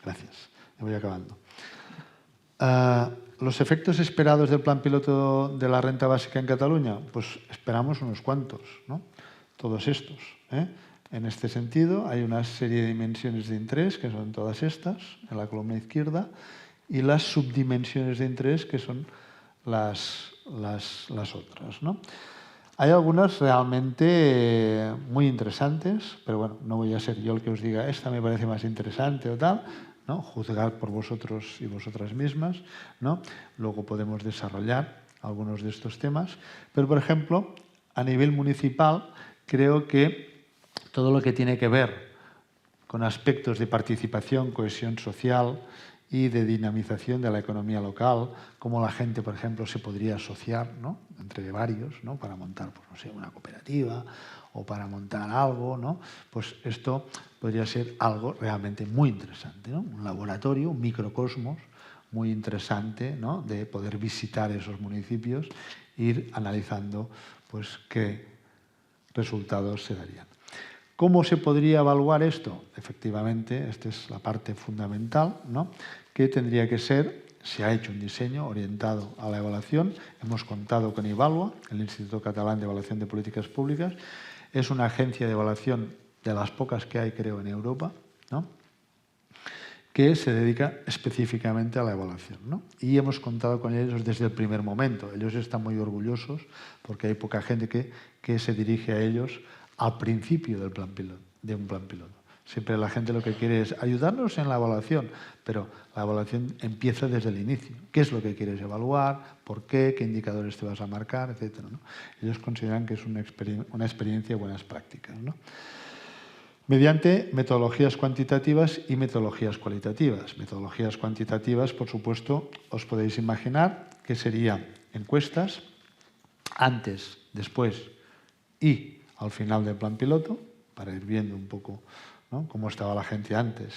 gracias, me voy acabando. ¿Los efectos esperados del plan piloto de la renta básica en Cataluña? Pues esperamos unos cuantos, ¿no? Todos estos, ¿eh? En este sentido, hay una serie de dimensiones de interés, que son todas estas, en la columna izquierda, y las subdimensiones de interés, que son las otras, ¿no? Hay algunas realmente muy interesantes, pero bueno, no voy a ser yo el que os diga esta me parece más interesante o tal, ¿no? Juzgar por vosotros y vosotras mismas, ¿no? Luego podemos desarrollar algunos de estos temas. Pero, por ejemplo, a nivel municipal, creo que todo lo que tiene que ver con aspectos de participación, cohesión social y de dinamización de la economía local, cómo la gente, por ejemplo, se podría asociar, ¿no?, entre varios, ¿no?, para montar, pues, no sé, una cooperativa o para montar algo, ¿no? Pues esto podría ser algo realmente muy interesante, ¿no? Un laboratorio, un microcosmos muy interesante, ¿no?, de poder visitar esos municipios e ir analizando, pues, qué resultados se darían. ¿Cómo se podría evaluar esto? Efectivamente, esta es la parte fundamental, ¿no?, que tendría que ser, se ha hecho un diseño orientado a la evaluación, hemos contado con Ivalua, el Instituto Catalán de Evaluación de Políticas Públicas, es una agencia de evaluación de las pocas que hay, creo, en Europa, ¿no?, que se dedica específicamente a la evaluación, ¿no? Y hemos contado con ellos desde el primer momento. Ellos están muy orgullosos porque hay poca gente que se dirige a ellos al principio del plan piloto, de un plan piloto. Siempre la gente lo que quiere es ayudarnos en la evaluación, pero la evaluación empieza desde el inicio. ¿Qué es lo que quieres evaluar? ¿Por qué? ¿Qué indicadores te vas a marcar? Etcétera, ¿no? Ellos consideran que es una experiencia de buenas prácticas, ¿no? Mediante metodologías cuantitativas y metodologías cualitativas. Metodologías cuantitativas, por supuesto, os podéis imaginar que serían encuestas antes, después y al final del plan piloto, para ir viendo un poco, ¿no?, cómo estaba la gente antes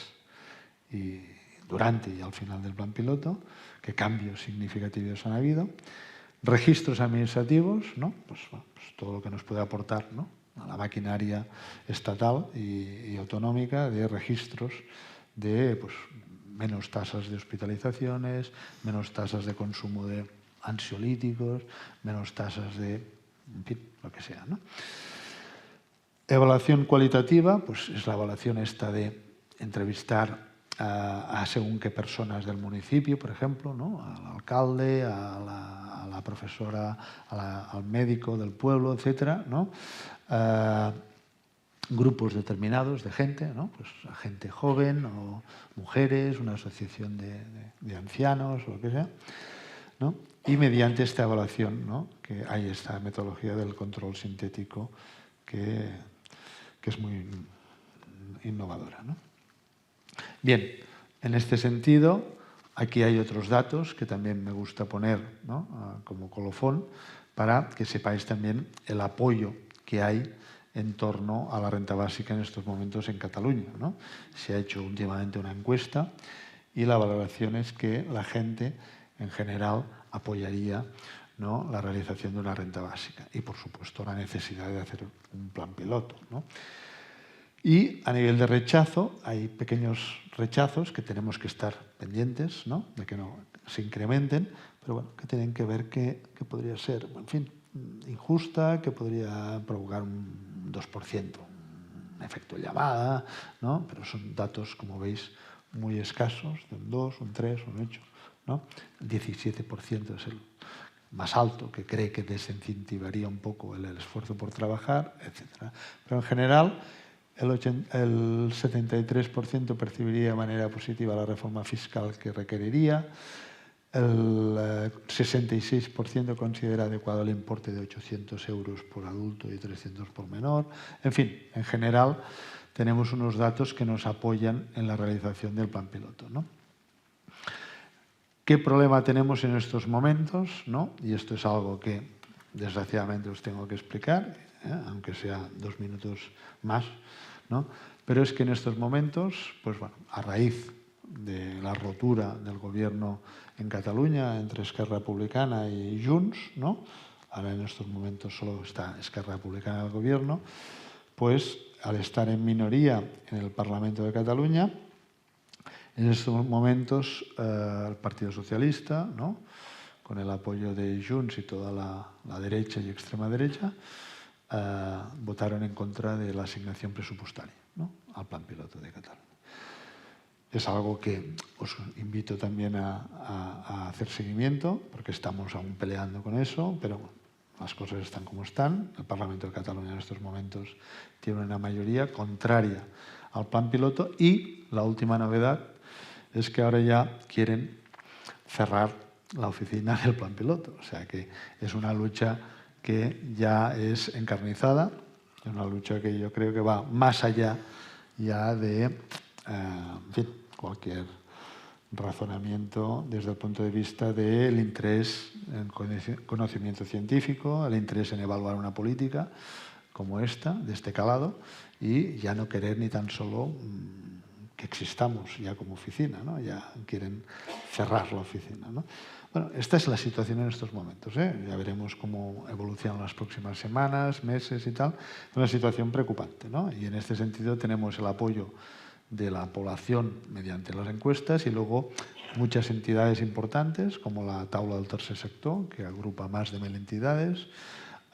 y durante y al final del plan piloto, qué cambios significativos han habido. Registros administrativos, ¿no?, pues todo lo que nos puede aportar, ¿no?, a la maquinaria estatal y autonómica de registros de, pues, menos tasas de hospitalizaciones, menos tasas de consumo de ansiolíticos, menos tasas de, en fin, lo que sea, ¿no? Evaluación cualitativa, pues es la evaluación esta de entrevistar según qué personas del municipio, por ejemplo, ¿no? Al alcalde, a la profesora, al médico del pueblo, etcétera, ¿no? Grupos determinados de gente, ¿no? Pues gente joven o mujeres, una asociación de ancianos o lo que sea, ¿no? Y mediante esta evaluación, ¿no? Que hay esta metodología del control sintético que es muy innovadora, ¿no? Bien, en este sentido, aquí hay otros datos que también me gusta poner, ¿no? Como colofón, para que sepáis también el apoyo que hay en torno a la renta básica en estos momentos en Cataluña, ¿no? Se ha hecho últimamente una encuesta y la valoración es que la gente en general apoyaría, ¿no? La realización de una renta básica y, por supuesto, la necesidad de hacer un plan piloto, ¿no? Y a nivel de rechazo, hay pequeños rechazos que tenemos que estar pendientes, ¿no? De que no se incrementen, pero bueno, que tienen que ver que podría ser, en fin, injusta, que podría provocar un 2%, un efecto llamada, ¿no? Pero son datos, como veis, muy escasos, de un 2, un 3, un 8, ¿no? El 17% es el más alto, que cree que desincentivaría un poco el esfuerzo por trabajar, etc. Pero en general, el 73% percibiría de manera positiva la reforma fiscal que requeriría, el 66% considera adecuado el importe de 800 euros por adulto y 300 por menor. En fin, en general, tenemos unos datos que nos apoyan en la realización del plan piloto, ¿no? ¿Qué problema tenemos en estos momentos, ¿no? Y esto es algo que, desgraciadamente, os tengo que explicar, aunque sea 2 minutos más, ¿no? Pero es que en estos momentos, pues bueno, a raíz de la rotura del gobierno en Cataluña entre Esquerra Republicana y Junts, ¿no? Ahora en estos momentos solo está Esquerra Republicana en el gobierno, pues al estar en minoría en el Parlamento de Cataluña, en estos momentos el Partido Socialista, ¿no? Con el apoyo de Junts y toda la derecha y extrema derecha, votaron en contra de la asignación presupuestaria, ¿no? Al plan piloto de Cataluña. Es algo que os invito también a hacer seguimiento, porque estamos aún peleando con eso, pero bueno, las cosas están como están. El Parlamento de Cataluña en estos momentos tiene una mayoría contraria al plan piloto y la última novedad es que ahora ya quieren cerrar la oficina del plan piloto. O sea que es una lucha que ya es encarnizada, es una lucha que yo creo que va más allá ya de en fin, cualquier razonamiento desde el punto de vista del interés en conocimiento científico, el interés en evaluar una política como esta, de este calado, y ya no querer ni tan solo que existamos ya como oficina, ¿no? Ya quieren cerrar la oficina, ¿no? Bueno, esta es la situación en estos momentos, ¿eh? Ya veremos cómo evolucionan las próximas semanas, meses y tal. Es una situación preocupante, ¿no? Y en este sentido tenemos el apoyo de la población mediante las encuestas y luego muchas entidades importantes como la Taula del Tercer Sector, que agrupa más de 1.000 entidades,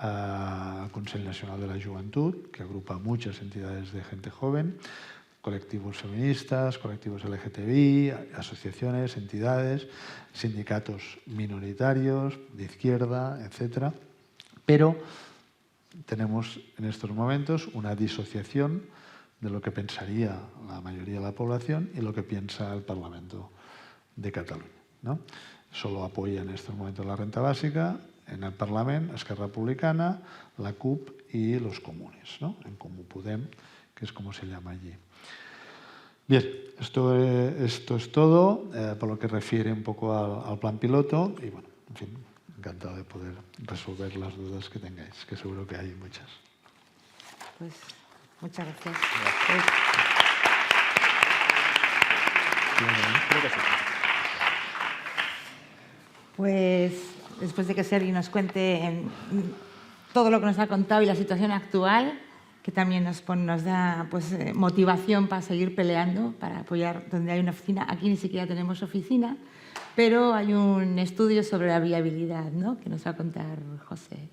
el Consell Nacional de la Juventud, que agrupa muchas entidades de gente joven, colectivos feministas, colectivos LGTBI, asociaciones, entidades, sindicatos minoritarios, de izquierda, etc. Pero tenemos en estos momentos una disociación de lo que pensaría la mayoría de la población y lo que piensa el Parlamento de Cataluña, ¿no? Solo apoya en estos momentos la renta básica en el Parlamento, Esquerra Republicana, la CUP y los comunes, ¿no? En Comú Podem, que es como se llama allí. Bien, esto es todo por lo que refiere un poco al plan piloto y bueno, en fin, encantado de poder resolver las dudas que tengáis, que seguro que hay muchas. Pues muchas gracias. Pues después de que Sergi nos cuente todo lo que nos ha contado y la situación actual, que también nos da pues, motivación para seguir peleando, para apoyar donde hay una oficina. Aquí ni siquiera tenemos oficina, pero hay un estudio sobre la viabilidad, ¿no? Que nos va a contar José.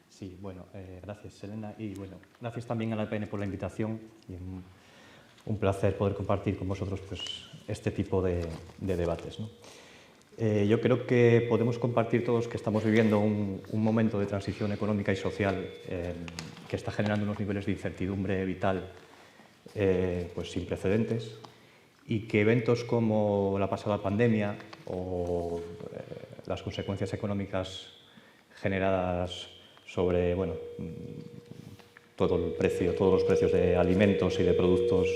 Sí, bueno, gracias Elena y bueno, gracias también a la EPN por la invitación. un placer poder compartir con vosotros pues, este tipo de debates, ¿no? Yo creo que podemos compartir todos que estamos viviendo un momento de transición económica y social que está generando unos niveles de incertidumbre vital pues sin precedentes, y que eventos como la pasada pandemia o las consecuencias económicas generadas sobre todos los precios de alimentos y de productos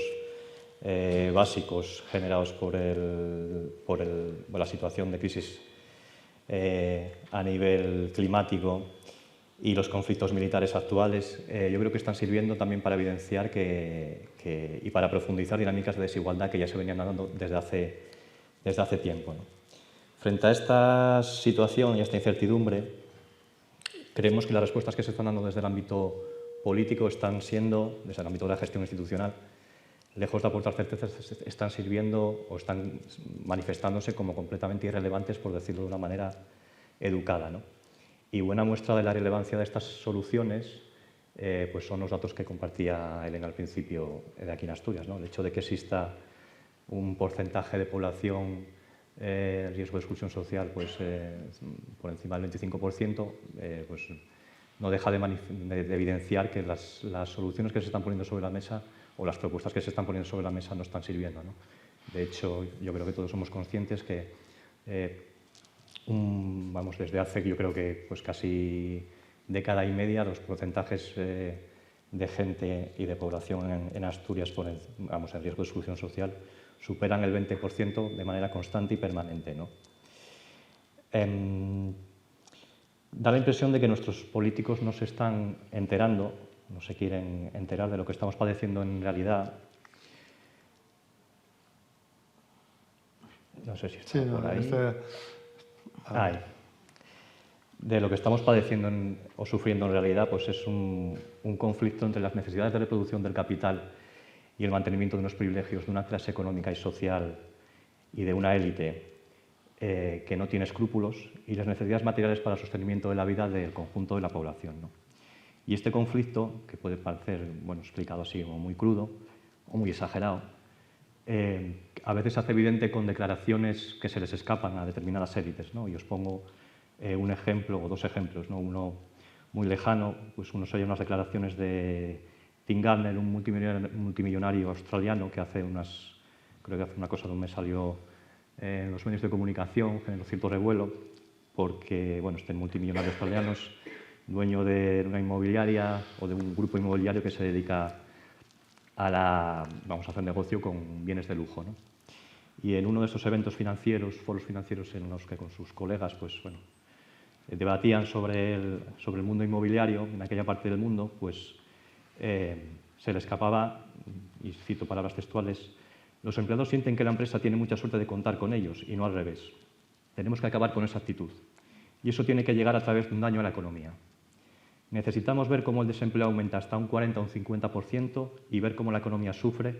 básicos generados por la situación de crisis a nivel climático y los conflictos militares actuales, yo creo que están sirviendo también para evidenciar y para profundizar dinámicas de desigualdad que ya se venían dando desde hace tiempo, ¿no? Frente a esta situación y a esta incertidumbre, creemos que las respuestas que se están dando desde el ámbito político están siendo, desde el ámbito de la gestión institucional, lejos de aportar certezas, están sirviendo o están manifestándose como completamente irrelevantes, por decirlo de una manera educada, ¿no? Y buena muestra de la relevancia de estas soluciones pues son los datos que compartía Elena al principio de aquí en Asturias, ¿no? El hecho de que exista un porcentaje de población en riesgo de exclusión social pues, por encima del 25%, pues no deja de evidenciar que las soluciones que se están poniendo sobre la mesa o las propuestas que se están poniendo sobre la mesa no están sirviendo, ¿no? De hecho, yo creo que todos somos conscientes que desde hace, yo creo que pues casi década y media, los porcentajes de gente y de población en Asturias en riesgo de exclusión social superan el 20% de manera constante y permanente, ¿no? Da la impresión de que nuestros políticos no se están enterando, no se quieren enterar de lo que estamos padeciendo en realidad. No sé si está por ahí. De lo que estamos padeciendo o sufriendo en realidad, pues es un conflicto entre las necesidades de reproducción del capital y el mantenimiento de unos privilegios de una clase económica y social y de una élite que no tiene escrúpulos, y las necesidades materiales para el sostenimiento de la vida del conjunto de la población, ¿no? Y este conflicto, que puede parecer, explicado así como muy crudo o muy exagerado, a veces se hace evidente con declaraciones que se les escapan a determinadas élites, ¿no? Y os pongo un ejemplo o dos ejemplos, ¿no? Uno muy lejano, pues uno sería unas declaraciones de Tim Gardner, un multimillonario australiano que creo que hace una cosa de un mes salió en los medios de comunicación, generó cierto revuelo, porque este multimillonario australiano es dueño de una inmobiliaria o de un grupo inmobiliario que se dedica a hacer negocio con bienes de lujo, ¿no? Y en uno de esos eventos financieros, foros financieros en los que con sus colegas debatían sobre el mundo inmobiliario en aquella parte del mundo, pues se le escapaba, y cito palabras textuales: los empleados sienten que la empresa tiene mucha suerte de contar con ellos y no al revés. Tenemos que acabar con esa actitud. Y eso tiene que llegar a través de un daño a la economía. Necesitamos ver cómo el desempleo aumenta hasta un 40 o un 50% y ver cómo la economía sufre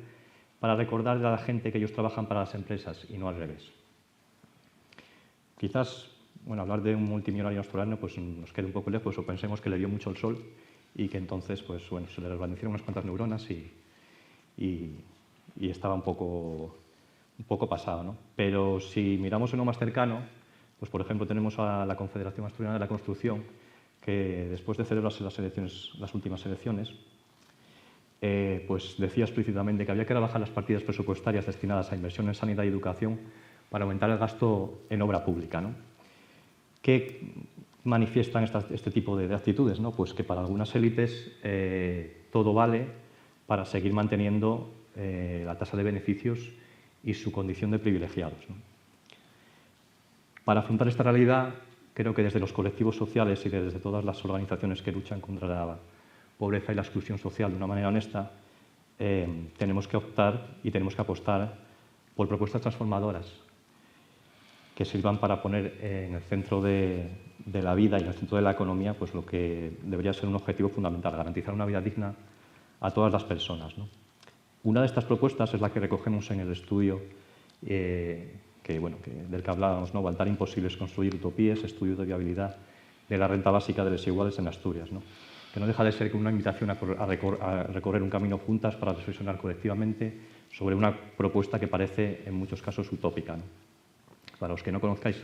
para recordarle a la gente que ellos trabajan para las empresas y no al revés. Quizás, hablar de un multimillonario australiano pues nos quede un poco lejos, o pensemos que le dio mucho el sol y que entonces se le desvanecieron unas cuantas neuronas y estaba un poco pasado, ¿no? Pero si miramos en lo más cercano, pues por ejemplo tenemos a la Confederación Asturiana de la Construcción, que después de celebrarse las últimas elecciones, pues decía explícitamente que había que rebajar las partidas presupuestarias destinadas a inversión en sanidad y educación para aumentar el gasto en obra pública, ¿no? ¿Qué manifiestan este tipo de actitudes, ¿no? Pues que para algunas élites todo vale para seguir manteniendo la tasa de beneficios y su condición de privilegiados, ¿no? Para afrontar esta realidad, creo que desde los colectivos sociales y desde todas las organizaciones que luchan contra la pobreza y la exclusión social de una manera honesta, tenemos que optar y tenemos que apostar por propuestas transformadoras que sirvan para poner en el centro de la vida y en el centro de la economía pues lo que debería ser un objetivo fundamental: garantizar una vida digna a todas las personas, ¿no? Una de estas propuestas es la que recogemos en el estudio del que hablábamos, ¿no? Baltar imposibles, construir utopías, estudio de viabilidad de la renta básica de desiguales en Asturias, ¿no? que no deja de ser una invitación a recorrer un camino juntas para reflexionar colectivamente sobre una propuesta que parece en muchos casos utópica, ¿no? Para los que no conozcáis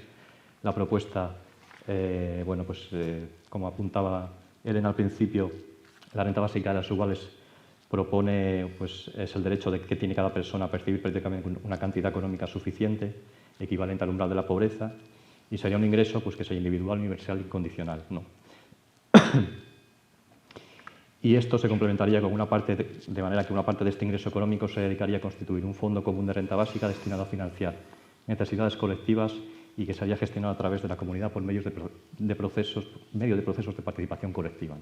la propuesta, como apuntaba Elena al principio, la renta básica de las iguales propone, es el derecho que tiene cada persona a percibir prácticamente una cantidad económica suficiente, equivalente al umbral de la pobreza, y sería un ingreso que sea individual, universal e incondicional, ¿no? Y esto se complementaría con una parte, de manera que una parte de este ingreso económico se dedicaría a constituir un fondo común de renta básica destinado a financiar necesidades colectivas y que sería gestionado a través de la comunidad por medio de procesos de participación colectiva, ¿no?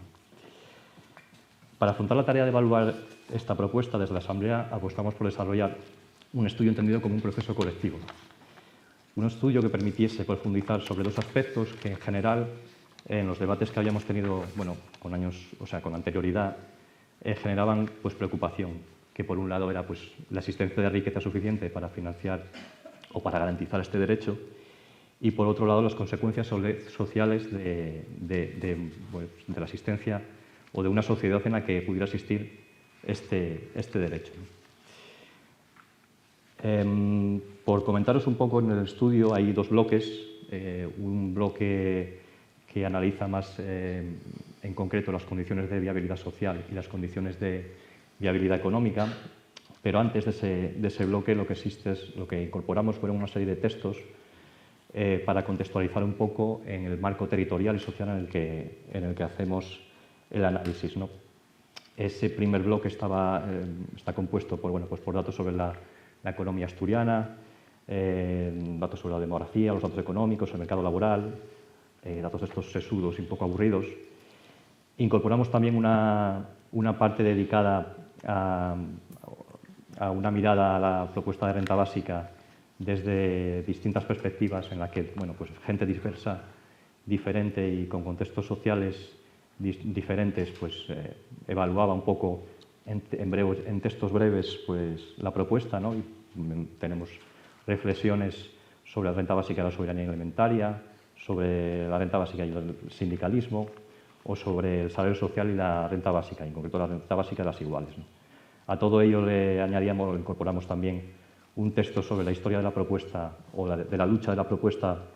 Para afrontar la tarea de evaluar esta propuesta, desde la Asamblea apostamos por desarrollar un estudio entendido como un proceso colectivo. Un estudio que permitiese profundizar sobre dos aspectos que, en general, en los debates que habíamos tenido con anterioridad, generaban preocupación, que por un lado era la existencia de riqueza suficiente para financiar o para garantizar este derecho, y por otro lado las consecuencias sociales de la existencia o de una sociedad en la que pudiera existir este derecho. Por comentaros un poco, en el estudio hay dos bloques. Un bloque que analiza más en concreto las condiciones de viabilidad social y las condiciones de viabilidad económica, pero antes de ese bloque lo que incorporamos fueron una serie de textos para contextualizar un poco en el marco territorial y social en el que hacemos el análisis, ¿no? Ese primer bloque está compuesto por datos sobre la economía asturiana, datos sobre la demografía, los datos económicos, el mercado laboral, datos estos sesudos y un poco aburridos. Incorporamos también una parte dedicada a una mirada a la propuesta de renta básica desde distintas perspectivas, en la que gente diversa, diferente y con contextos sociales diferentes, evaluaba un poco en textos breves la propuesta, ¿no? Y tenemos reflexiones sobre la renta básica y la soberanía alimentaria, sobre la renta básica y el sindicalismo, o sobre el salario social y la renta básica, en concreto la renta básica de las iguales, ¿no? A todo ello le incorporamos también un texto sobre la historia de la propuesta o de la lucha de la propuesta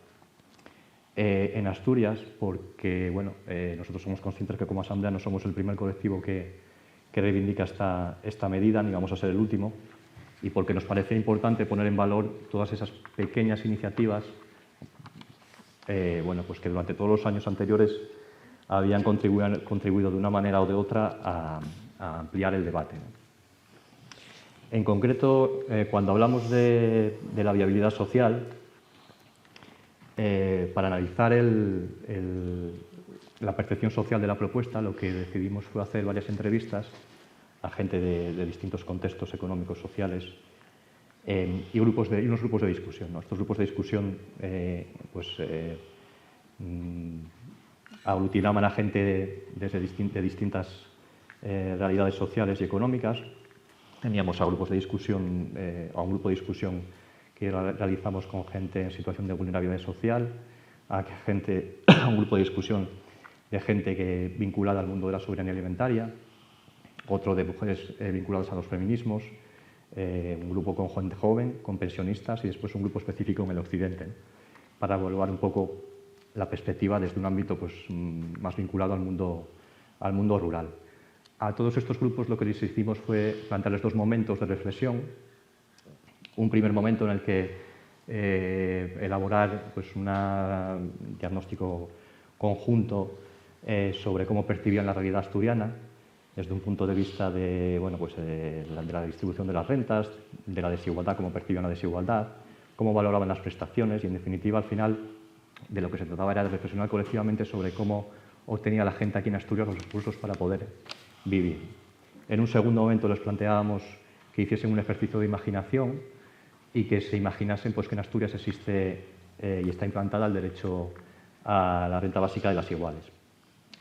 en Asturias, porque nosotros somos conscientes que como Asamblea no somos el primer colectivo que reivindica esta medida, ni vamos a ser el último, y porque nos parece importante poner en valor todas esas pequeñas iniciativas que durante todos los años anteriores habían contribuido de una manera o de otra a ampliar el debate, ¿no? En concreto, cuando hablamos de la viabilidad social, para analizar la percepción social de la propuesta, lo que decidimos fue hacer varias entrevistas a gente de distintos contextos económicos, sociales, y unos grupos de discusión, ¿no? Estos grupos de discusión aglutinaban a gente de distintas realidades sociales y económicas. Teníamos a grupos de discusión, a un grupo de discusión que realizamos con gente en situación de vulnerabilidad social, a un grupo de discusión de gente vinculada al mundo de la soberanía alimentaria, otro de mujeres vinculadas a los feminismos, un grupo con gente joven, con pensionistas, y después un grupo específico en el occidente, ¿no? Para evaluar un poco la perspectiva desde un ámbito más vinculado al mundo rural. A todos estos grupos lo que les hicimos fue plantearles dos momentos de reflexión. Un primer momento en el que elaborar un diagnóstico conjunto sobre cómo percibían la realidad asturiana, desde un punto de vista de la distribución de las rentas, de la desigualdad, cómo percibían la desigualdad, cómo valoraban las prestaciones y, en definitiva, al final, de lo que se trataba era de reflexionar colectivamente sobre cómo obtenía la gente aquí en Asturias los recursos para poder vivir. En un segundo momento les planteábamos que hiciesen un ejercicio de imaginación y que se imaginasen que en Asturias existe y está implantada el derecho a la renta básica de las iguales,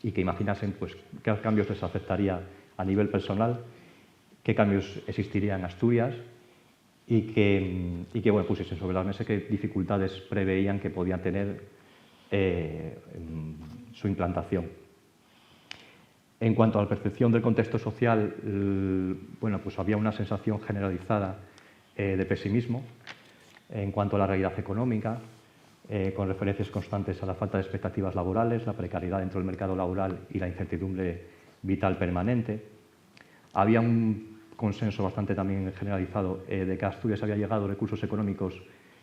y que imaginasen qué cambios les afectaría a nivel personal, qué cambios existirían en Asturias y que pusiesen sobre la mesa qué dificultades preveían que podían tener su implantación. En cuanto a la percepción del contexto social, bueno, pues había una sensación generalizada de pesimismo en cuanto a la realidad económica, con referencias constantes a la falta de expectativas laborales, la precariedad dentro del mercado laboral y la incertidumbre vital permanente. Había un consenso bastante también generalizado de que a Asturias había llegado recursos económicos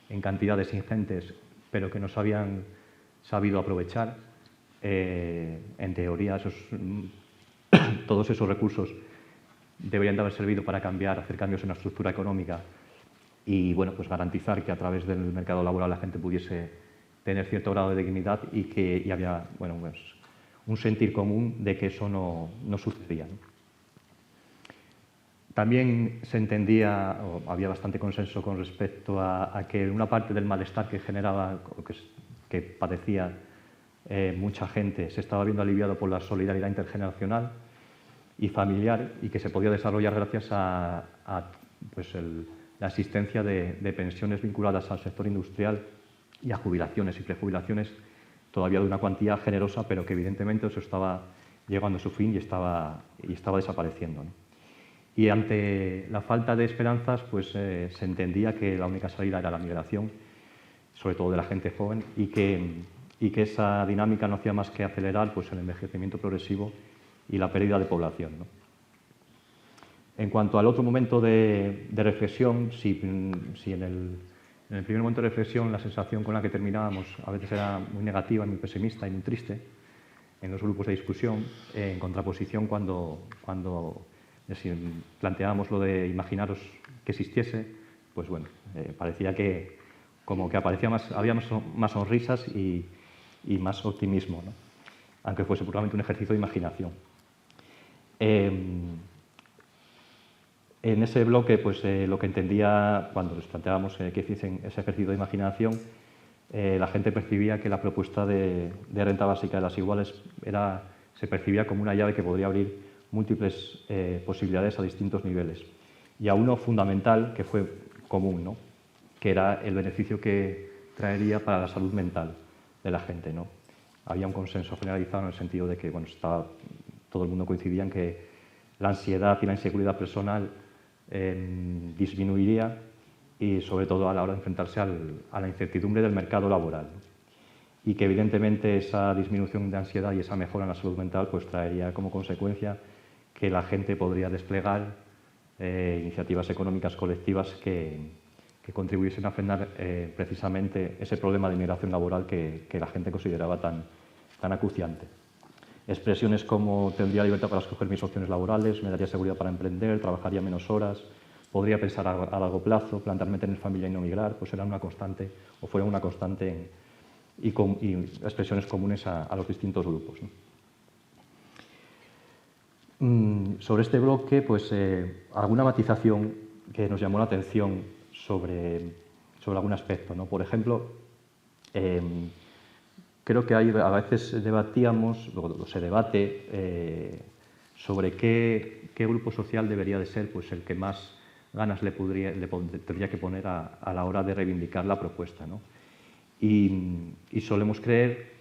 en cantidades ingentes, pero que no se habían sabido aprovechar. En teoría, todos esos recursos deberían de haber servido para hacer cambios en la estructura económica y bueno, pues garantizar que a través del mercado laboral la gente pudiese tener cierto grado de dignidad y había bueno, pues, un sentir común de que eso no sucedía, ¿no? También se entendía, o había bastante consenso con respecto a que una parte del malestar que generaba, que padecía mucha gente, se estaba viendo aliviado por la solidaridad intergeneracional y familiar y que se podía desarrollar gracias a pues la existencia de pensiones vinculadas al sector industrial y a jubilaciones y prejubilaciones todavía de una cuantía generosa, pero que evidentemente eso estaba llegando a su fin y estaba desapareciendo, ¿no? Y ante la falta de esperanzas, pues se entendía que la única salida era la migración, sobre todo de la gente joven, y que esa dinámica no hacía más que acelerar pues, el envejecimiento progresivo y la pérdida de población, ¿no? En cuanto al otro momento de reflexión, si en el primer momento de reflexión la sensación con la que terminábamos a veces era muy negativa, muy pesimista y muy triste, en los grupos de discusión, en contraposición cuando si planteábamos lo de imaginaros que existiese, pues bueno, parecía que como que había más sonrisas y más optimismo, ¿no? Aunque fuese puramente un ejercicio de imaginación. En ese bloque, pues lo que entendía cuando les planteábamos que hiciesen ese ejercicio de imaginación, la gente percibía que la propuesta de renta básica de las iguales se percibía como una llave que podría abrir múltiples posibilidades a distintos niveles. Y a uno fundamental que fue común, ¿no? Que era el beneficio que traería para la salud mental de la gente, ¿no? Había un consenso generalizado en el sentido de que bueno, todo el mundo coincidía en que la ansiedad y la inseguridad personal disminuiría y sobre todo a la hora de enfrentarse a la incertidumbre del mercado laboral, ¿no? Y que evidentemente esa disminución de ansiedad y esa mejora en la salud mental pues traería como consecuencia que la gente podría desplegar iniciativas económicas colectivas que contribuyesen a frenar precisamente ese problema de inmigración laboral que la gente consideraba tan acuciante. Expresiones como tendría libertad para escoger mis opciones laborales, me daría seguridad para emprender, trabajaría menos horas, podría pensar a largo plazo, plantearme tener familia y no migrar, pues eran una constante o fueron una constante y expresiones comunes a los distintos grupos, ¿no? Sobre este bloque, pues alguna matización que nos llamó la atención sobre algún aspecto, ¿no? Por ejemplo, creo que a veces debatíamos, se debate sobre qué grupo social debería de ser pues, el que más ganas le tendría que poner a la hora de reivindicar la propuesta, ¿no? Y solemos creer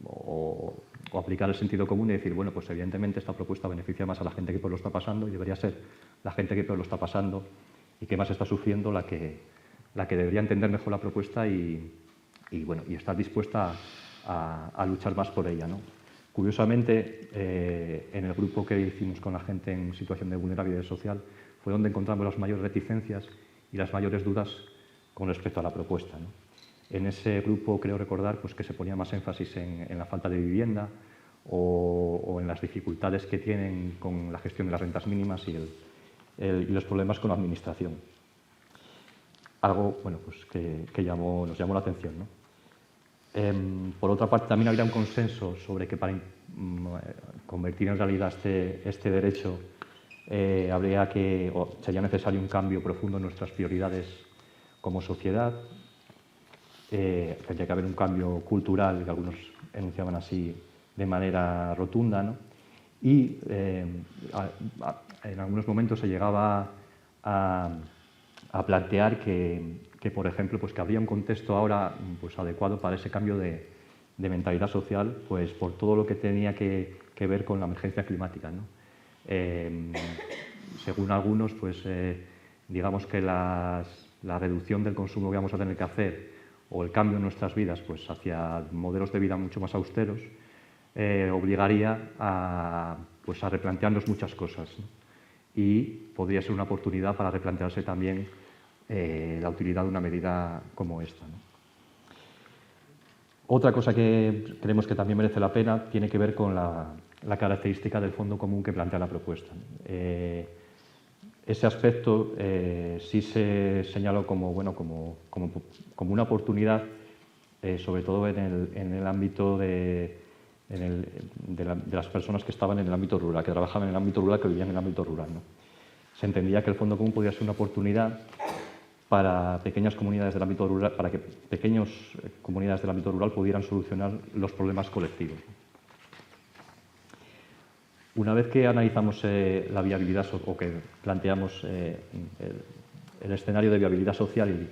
o aplicar el sentido común y decir, bueno, pues evidentemente esta propuesta beneficia más a la gente que peor lo está pasando y debería ser la gente que peor lo está pasando y que más está sufriendo la que debería entender mejor la propuesta y estar dispuesta a luchar más por ella, ¿no? Curiosamente, en el grupo que hicimos con la gente en situación de vulnerabilidad social fue donde encontramos las mayores reticencias y las mayores dudas con respecto a la propuesta, ¿no? En ese grupo creo recordar pues, que se ponía más énfasis en la falta de vivienda o en las dificultades que tienen con la gestión de las rentas mínimas y los problemas con la administración. Algo bueno, pues, que nos llamó la atención, ¿no? Por otra parte, también habría un consenso sobre que para convertir en realidad este derecho sería necesario un cambio profundo en nuestras prioridades como sociedad. Tendría que haber un cambio cultural, que algunos enunciaban así de manera rotunda, ¿no? Y en algunos momentos se llegaba a plantear que, por ejemplo, pues que habría un contexto ahora pues, adecuado para ese cambio de mentalidad social, pues por todo lo que tenía que que ver con la emergencia climática, ¿no? Según algunos, pues digamos que la reducción del consumo que vamos a tener que hacer o el cambio en nuestras vidas pues, hacia modelos de vida mucho más austeros obligaría pues, a replantearnos muchas cosas, ¿no? Y podría ser una oportunidad para replantearse también la utilidad de una medida como esta, ¿no? Otra cosa que creemos que también merece la pena tiene que ver con la característica del fondo común que plantea la propuesta. Ese aspecto sí se señaló como, bueno, como una oportunidad, sobre todo en el ámbito de las personas que estaban en el ámbito rural, que trabajaban en el ámbito rural, que vivían en el ámbito rural, ¿no? Se entendía que el fondo común podía ser una oportunidad para pequeñas comunidades del ámbito rural, para que pequeñas comunidades del ámbito rural pudieran solucionar los problemas colectivos. Una vez que analizamos la viabilidad o que planteamos el escenario de viabilidad social y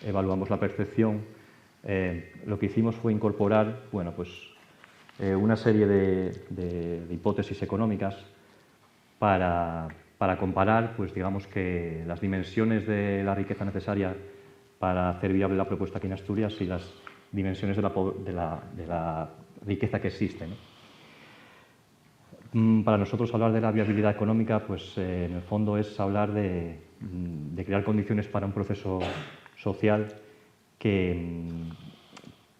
evaluamos la percepción, lo que hicimos fue incorporar, bueno, pues, una serie de hipótesis económicas para comparar, pues digamos que las dimensiones de la riqueza necesaria para hacer viable la propuesta aquí en Asturias y las dimensiones de la riqueza que existe, ¿no? Para nosotros hablar de la viabilidad económica, pues en el fondo es hablar de crear condiciones para un proceso social que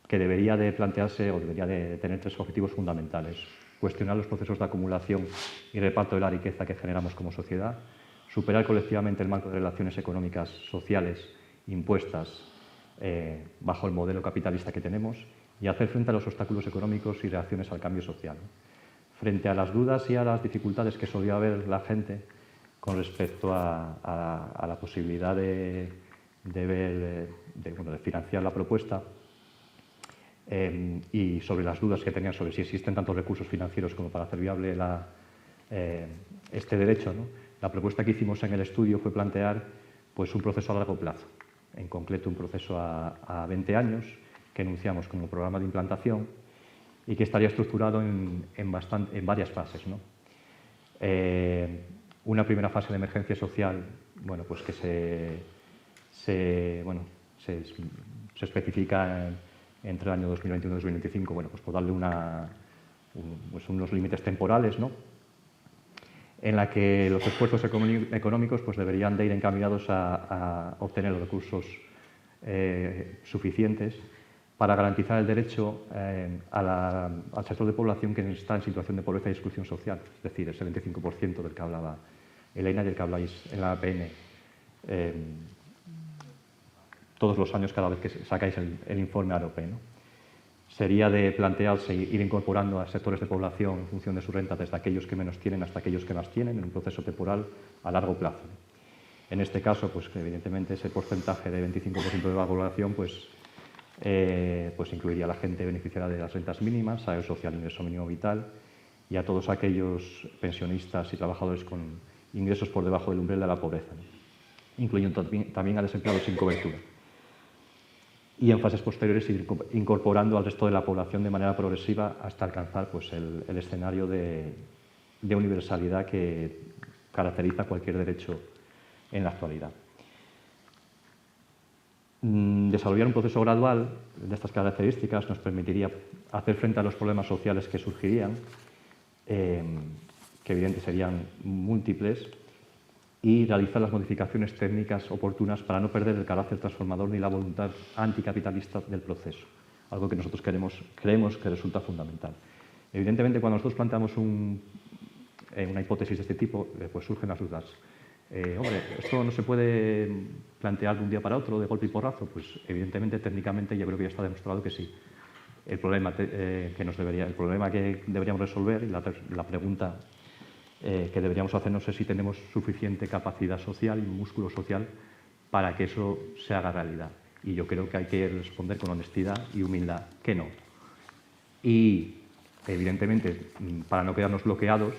debería de plantearse o debería de tener tres objetivos fundamentales: cuestionar los procesos de acumulación y reparto de la riqueza que generamos como sociedad, superar colectivamente el marco de relaciones económicas sociales impuestas bajo el modelo capitalista que tenemos y hacer frente a los obstáculos económicos y reacciones al cambio social. Frente a las dudas y a las dificultades que solía ver la gente con respecto a la posibilidad de financiar la propuesta, y sobre las dudas que tenían sobre si existen tantos recursos financieros como para hacer viable este derecho, ¿no? La propuesta que hicimos en el estudio fue plantear pues, un proceso a largo plazo, en concreto un proceso a 20 años que enunciamos como programa de implantación y que estaría estructurado en varias fases, ¿no? Una primera fase de emergencia social, bueno, pues que se especifica entre el año 2021 y 2025, bueno, pues por darle unos límites temporales, ¿no? En la que los esfuerzos económicos pues, deberían de ir encaminados a obtener los recursos suficientes para garantizar el derecho al sector de población que está en situación de pobreza y exclusión social, es decir, ese 25% del que hablaba Elena y del que habláis en la APN todos los años cada vez que sacáis el informe AROPE, ¿no? Sería de plantearse ir incorporando a sectores de población en función de su renta, desde aquellos que menos tienen hasta aquellos que más tienen, en un proceso temporal a largo plazo. En este caso, pues evidentemente ese porcentaje de 25% de la población pues incluiría a la gente beneficiaria de las rentas mínimas, salario social, ingreso mínimo vital y a todos aquellos pensionistas y trabajadores con ingresos por debajo del umbral de la pobreza, ¿no? Incluyendo también a desempleados sin cobertura. Y en fases posteriores ir incorporando al resto de la población de manera progresiva hasta alcanzar pues, el escenario de universalidad que caracteriza cualquier derecho en la actualidad. Desarrollar un proceso gradual de estas características nos permitiría hacer frente a los problemas sociales que surgirían, que evidentemente serían múltiples, y realizar las modificaciones técnicas oportunas para no perder el carácter transformador ni la voluntad anticapitalista del proceso, algo que nosotros creemos que resulta fundamental. Evidentemente, cuando nosotros planteamos una hipótesis de este tipo, pues surgen las dudas. Hombre, ¿esto no se puede plantear de un día para otro, de golpe y porrazo? Pues evidentemente, técnicamente, yo creo que ya está demostrado que sí. El problema que deberíamos resolver y la pregunta que deberíamos hacernos es si tenemos suficiente capacidad social y músculo social para que eso se haga realidad. Y yo creo que hay que responder con honestidad y humildad que no. Y, evidentemente, para no quedarnos bloqueados,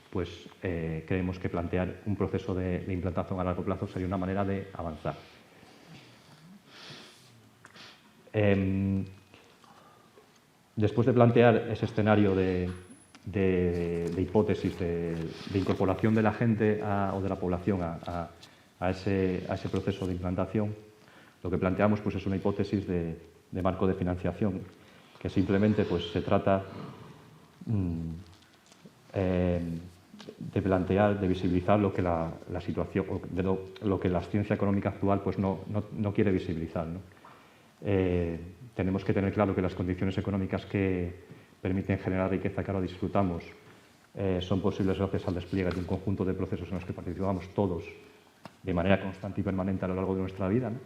pues creemos que plantear un proceso de implantación a largo plazo sería una manera de avanzar. Después de plantear ese escenario de hipótesis de incorporación de la gente o de la población a ese proceso de implantación, lo que planteamos pues, es una hipótesis de marco de financiación, que simplemente pues, se trata de plantear, de visibilizar lo que la situación, lo que la ciencia económica actual pues, no quiere visibilizar, ¿no? Tenemos que tener claro que las condiciones económicas que permiten generar riqueza que ahora disfrutamos son posibles gracias al despliegue de un conjunto de procesos en los que participamos todos de manera constante y permanente a lo largo de nuestra vida, ¿no?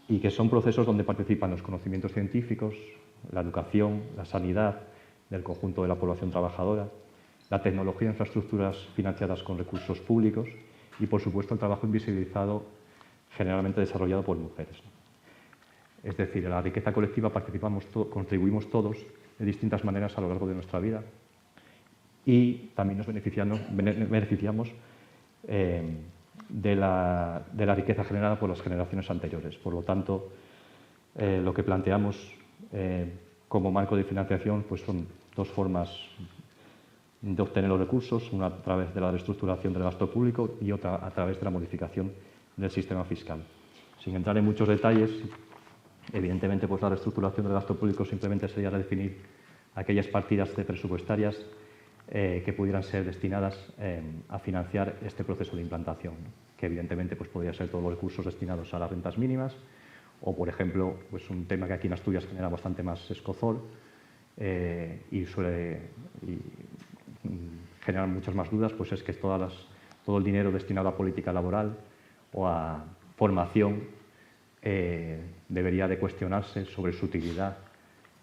Y que son procesos donde participan los conocimientos científicos, la educación, la sanidad del conjunto de la población trabajadora, la tecnología e infraestructuras financiadas con recursos públicos y, por supuesto, el trabajo invisibilizado generalmente desarrollado por mujeres, ¿no? Es decir, en la riqueza colectiva contribuimos todos de distintas maneras a lo largo de nuestra vida y también nos beneficiamos de la riqueza generada por las generaciones anteriores. Por lo tanto, lo que planteamos como marco de financiación pues son dos formas de obtener los recursos, una a través de la reestructuración del gasto público y otra a través de la modificación del sistema fiscal. Sin entrar en muchos detalles, evidentemente pues la reestructuración del gasto público simplemente sería redefinir aquellas partidas presupuestarias que pudieran ser destinadas a financiar este proceso de implantación, ¿no? Que evidentemente pues, podría ser todos los recursos destinados a las rentas mínimas o, por ejemplo, pues, un tema que aquí en Asturias genera bastante más escozor y suele generar muchas más dudas, pues es que todo el dinero destinado a política laboral o a formación debería de cuestionarse sobre su utilidad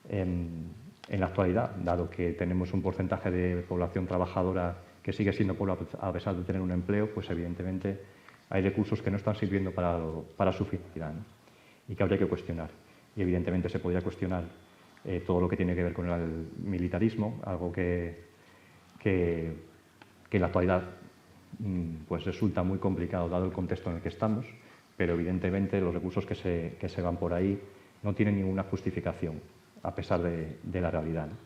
en la actualidad, dado que tenemos un porcentaje de población trabajadora que sigue siendo pobre a pesar de tener un empleo, pues evidentemente hay recursos que no están sirviendo para su finalidad, ¿no? Y que habría que cuestionar. Y evidentemente se podría cuestionar todo lo que tiene que ver con el militarismo, algo que en la actualidad pues resulta muy complicado dado el contexto en el que estamos, pero evidentemente los recursos que se van por ahí no tienen ninguna justificación, a pesar de la realidad, ¿no?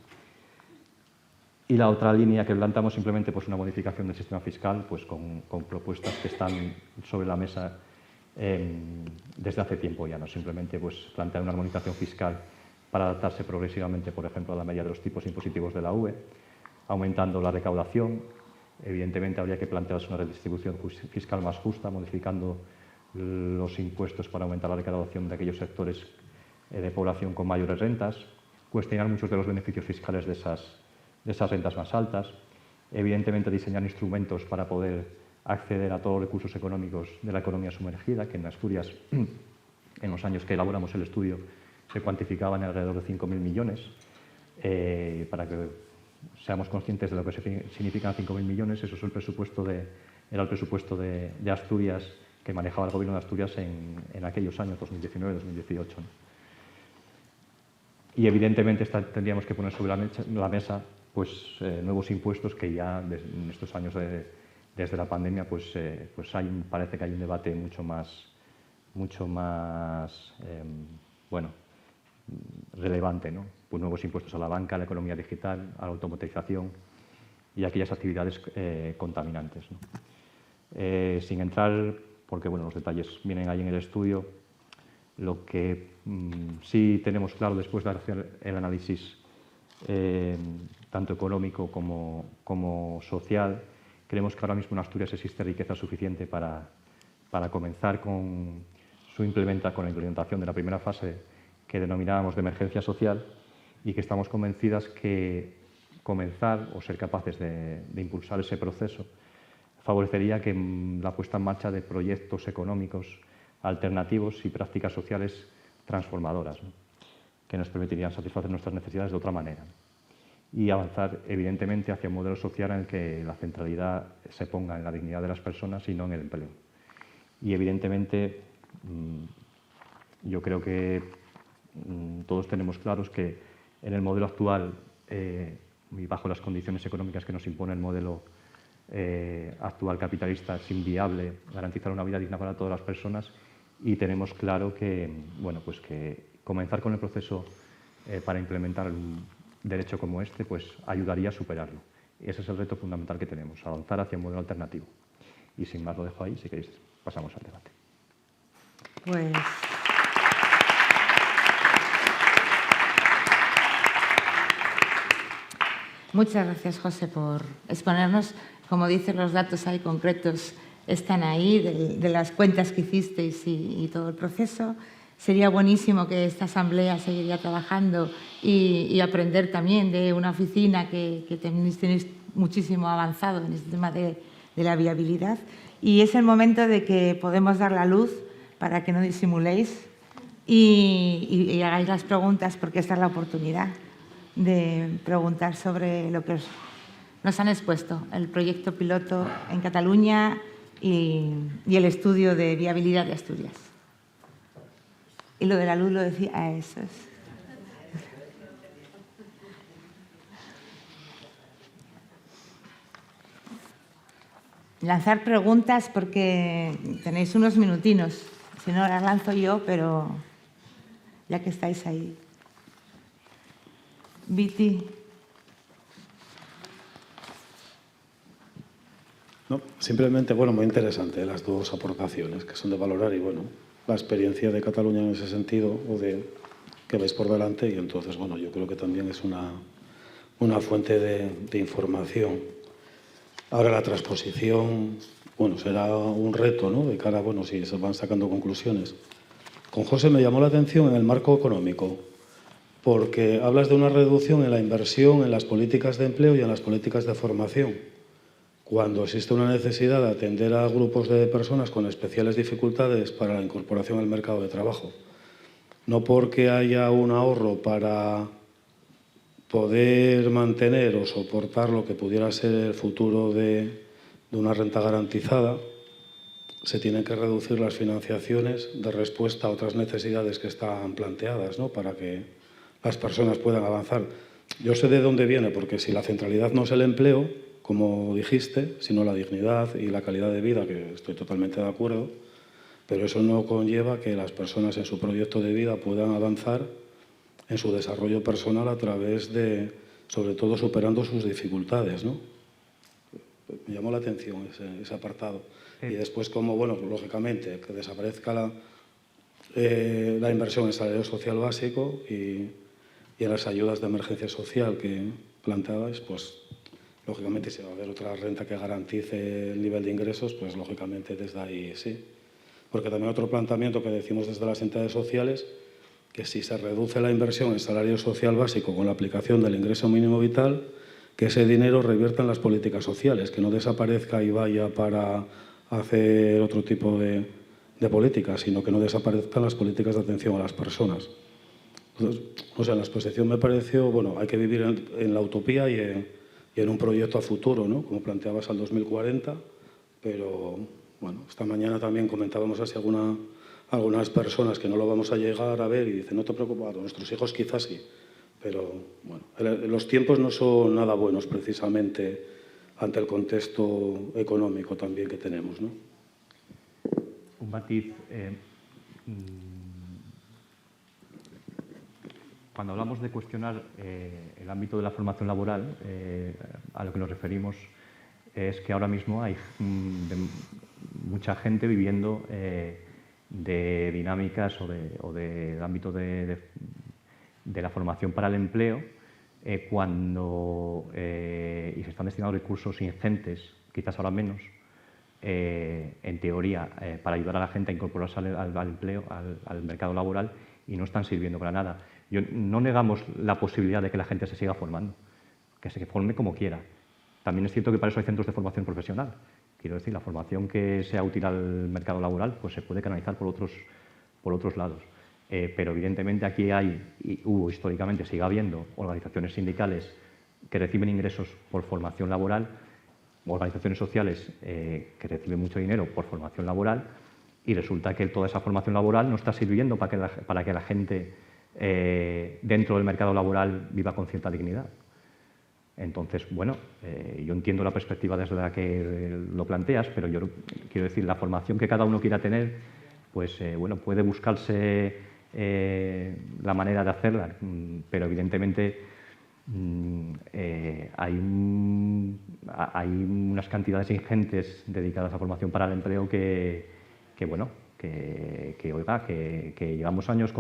Y la otra línea que planteamos simplemente pues una modificación del sistema fiscal pues con propuestas que están sobre la mesa desde hace tiempo ya, no simplemente pues plantear una armonización fiscal para adaptarse progresivamente, por ejemplo, a la media de los tipos impositivos de la UE, aumentando la recaudación. Evidentemente habría que plantearse una redistribución fiscal más justa, modificando los impuestos para aumentar la recaudación de aquellos sectores de población con mayores rentas, cuestionar muchos de los beneficios fiscales de esas rentas más altas, evidentemente diseñar instrumentos para poder acceder a todos los recursos económicos de la economía sumergida, que en Asturias, en los años que elaboramos el estudio, se cuantificaban en alrededor de 5.000 millones. Para que seamos conscientes de lo que significan 5.000 millones, eso es era el presupuesto de Asturias que manejaba el Gobierno de Asturias en aquellos años, 2019-2018. ¿no? Y evidentemente tendríamos que poner sobre la mesa pues, nuevos impuestos que ya en estos años desde la pandemia pues parece que hay un debate mucho más relevante, ¿no? Pues nuevos impuestos a la banca, a la economía digital, a la automatización y a aquellas actividades contaminantes, ¿no? Sin entrar, porque bueno, los detalles vienen ahí en el estudio, lo que sí tenemos claro después de hacer el análisis tanto económico como social, creemos que ahora mismo en Asturias existe riqueza suficiente para comenzar con la implementación de la primera fase que denominábamos de emergencia social y que estamos convencidas que comenzar o ser capaces de impulsar ese proceso favorecería que la puesta en marcha de proyectos económicos alternativos y prácticas sociales transformadoras, ¿no? Que nos permitirían satisfacer nuestras necesidades de otra manera y avanzar evidentemente hacia un modelo social en el que la centralidad se ponga en la dignidad de las personas y no en el empleo. Y evidentemente yo creo que todos tenemos claros que en el modelo actual y bajo las condiciones económicas que nos impone el modelo actual capitalista es inviable garantizar una vida digna para todas las personas y tenemos claro que, bueno, pues que comenzar con el proceso para implementar derecho como este pues ayudaría a superarlo. Y ese es el reto fundamental que tenemos, avanzar hacia un modelo alternativo. Y sin más lo dejo ahí, si queréis pasamos al debate. Pues... Muchas gracias, José, por exponernos. Como dices, los datos ahí concretos están ahí, de las cuentas que hicisteis y todo el proceso. Sería buenísimo que esta asamblea seguiría trabajando y aprender también de una oficina que tenéis muchísimo avanzado en este tema de la viabilidad. Y es el momento de que podemos dar la luz para que no disimuléis y hagáis las preguntas, porque esta es la oportunidad de preguntar sobre lo que nos han expuesto, el proyecto piloto en Cataluña y el estudio de viabilidad de Asturias. Y lo de la luz lo decía, eso es. Lanzar preguntas porque tenéis unos minutinos, si no las lanzo yo, pero ya que estáis ahí. Viti. No, simplemente, bueno, muy interesante las dos aportaciones que son de valorar y, bueno, la experiencia de Cataluña en ese sentido o de que vais por delante y entonces, bueno, yo creo que también es una fuente de información. Ahora la transposición, bueno, será un reto, ¿no? De cara, bueno, si se van sacando conclusiones. Con José me llamó la atención en el marco económico, porque hablas de una reducción en la inversión en las políticas de empleo y en las políticas de formación, cuando existe una necesidad de atender a grupos de personas con especiales dificultades para la incorporación al mercado de trabajo. No porque haya un ahorro para poder mantener o soportar lo que pudiera ser el futuro de una renta garantizada, se tienen que reducir las financiaciones de respuesta a otras necesidades que están planteadas, ¿no? Para que las personas puedan avanzar. Yo sé de dónde viene, porque si la centralidad no es el empleo, como dijiste, sino la dignidad y la calidad de vida, que estoy totalmente de acuerdo, pero eso no conlleva que las personas en su proyecto de vida puedan avanzar en su desarrollo personal a través de, sobre todo, superando sus dificultades, ¿no? Me llamó la atención ese apartado. Y después, como, bueno, lógicamente, que desaparezca la inversión en salario social básico y en las ayudas de emergencia social que planteabais, pues, lógicamente, si va a haber otra renta que garantice el nivel de ingresos, pues, lógicamente, desde ahí sí. Porque también otro planteamiento que decimos desde las entidades sociales, que si se reduce la inversión en salario social básico con la aplicación del ingreso mínimo vital, que ese dinero revierta en las políticas sociales, que no desaparezca y vaya para hacer otro tipo de políticas, sino que no desaparezcan las políticas de atención a las personas. Entonces, o sea, en la exposición me pareció, bueno, hay que vivir en la utopía y en un proyecto a futuro, ¿no? Como planteabas al 2040, pero, bueno, esta mañana también comentábamos así algunas personas que no lo vamos a llegar a ver y dicen, no te preocupes, nuestros hijos quizás sí, pero, bueno, los tiempos no son nada buenos precisamente ante el contexto económico también que tenemos, ¿no? Un matiz. Cuando hablamos de cuestionar el ámbito de la formación laboral, a lo que nos referimos es que ahora mismo hay mucha gente viviendo de dinámicas o del ámbito de la formación para el empleo, y se están destinando recursos ingentes, quizás ahora menos, en teoría, para ayudar a la gente a incorporarse al empleo, al mercado laboral, y no están sirviendo para nada. No negamos la posibilidad de que la gente se siga formando, que se forme como quiera. También es cierto que para eso hay centros de formación profesional. Quiero decir, la formación que sea útil al mercado laboral pues se puede canalizar por otros lados. Pero evidentemente aquí hay, y hubo históricamente, sigue habiendo organizaciones sindicales que reciben ingresos por formación laboral, organizaciones sociales que reciben mucho dinero por formación laboral, y resulta que toda esa formación laboral no está sirviendo para que la gente dentro del mercado laboral viva con cierta dignidad. Entonces, bueno, yo entiendo la perspectiva desde la que lo planteas, pero yo quiero decir, la formación que cada uno quiera tener, pues bueno, puede buscarse la manera de hacerla, pero evidentemente hay unas cantidades ingentes dedicadas a formación para el empleo que llevamos años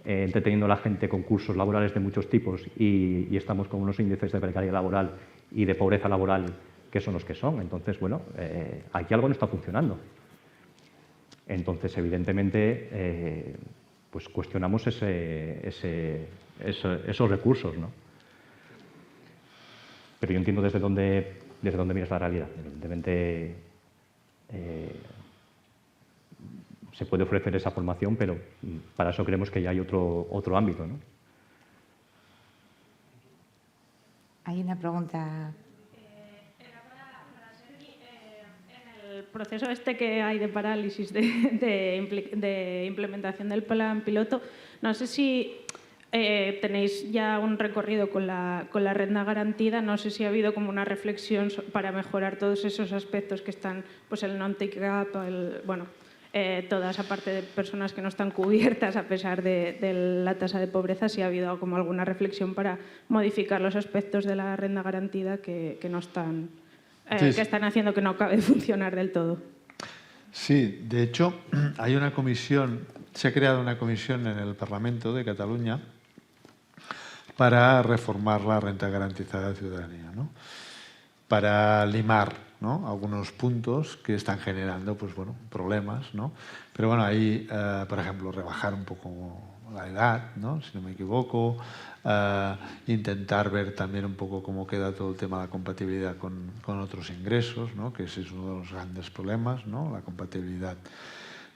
entreteniendo a la gente con cursos laborales de muchos tipos y estamos con unos índices de precariedad laboral y de pobreza laboral que son los que son. Entonces, aquí algo no está funcionando. Entonces, evidentemente, pues cuestionamos esos recursos, ¿no? Pero yo entiendo desde dónde miras la realidad. Evidentemente, se puede ofrecer esa formación, pero para eso creemos que ya hay otro ámbito, ¿no? Hay una pregunta. Era para Sergi, en el proceso que hay de parálisis de implementación del plan piloto, no sé si tenéis ya un recorrido con la renta garantida, no sé si ha habido como una reflexión para mejorar todos esos aspectos que están, pues el non-take gap, toda esa parte de personas que no están cubiertas a pesar de la tasa de pobreza, si ha habido como alguna reflexión para modificar los aspectos de la renta garantida que no están, que están haciendo que no acabe de funcionar del todo. Sí, de hecho, hay una comisión, se ha creado una comisión en el Parlamento de Cataluña para reformar la renta garantizada de ciudadanía, ¿no? Para limar, ¿no?, algunos puntos que están generando problemas, ¿no? Pero ahí, por ejemplo, rebajar un poco la edad, ¿no?, si no me equivoco, intentar ver también un poco cómo queda todo el tema de la compatibilidad con otros ingresos, ¿no?, que ese es uno de los grandes problemas, ¿no?, la compatibilidad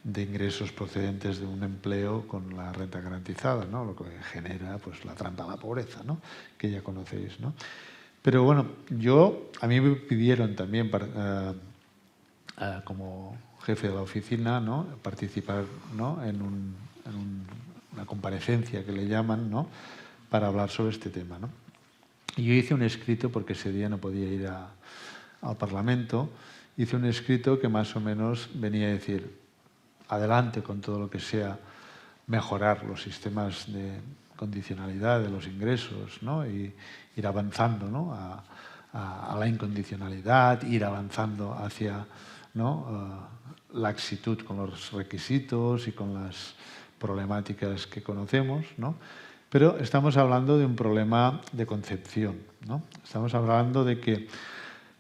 de ingresos procedentes de un empleo con la renta garantizada, ¿no?, lo que genera la trampa a la pobreza, ¿no?, que ya conocéis, ¿no? Pero a mí me pidieron también como jefe de la oficina, ¿no?, participar, ¿no?, en una comparecencia que le llaman, ¿no?, para hablar sobre este tema, ¿no? Y yo hice un escrito, porque ese día no podía ir al Parlamento, hice un escrito que más o menos venía a decir: adelante con todo lo que sea mejorar los sistemas de condicionalidad de los ingresos, ¿no?, y ir avanzando, ¿no?, a la incondicionalidad, ir avanzando hacia, ¿no?, laxitud con los requisitos y con las problemáticas que conocemos, ¿no? Pero estamos hablando de un problema de concepción, ¿no? Estamos hablando de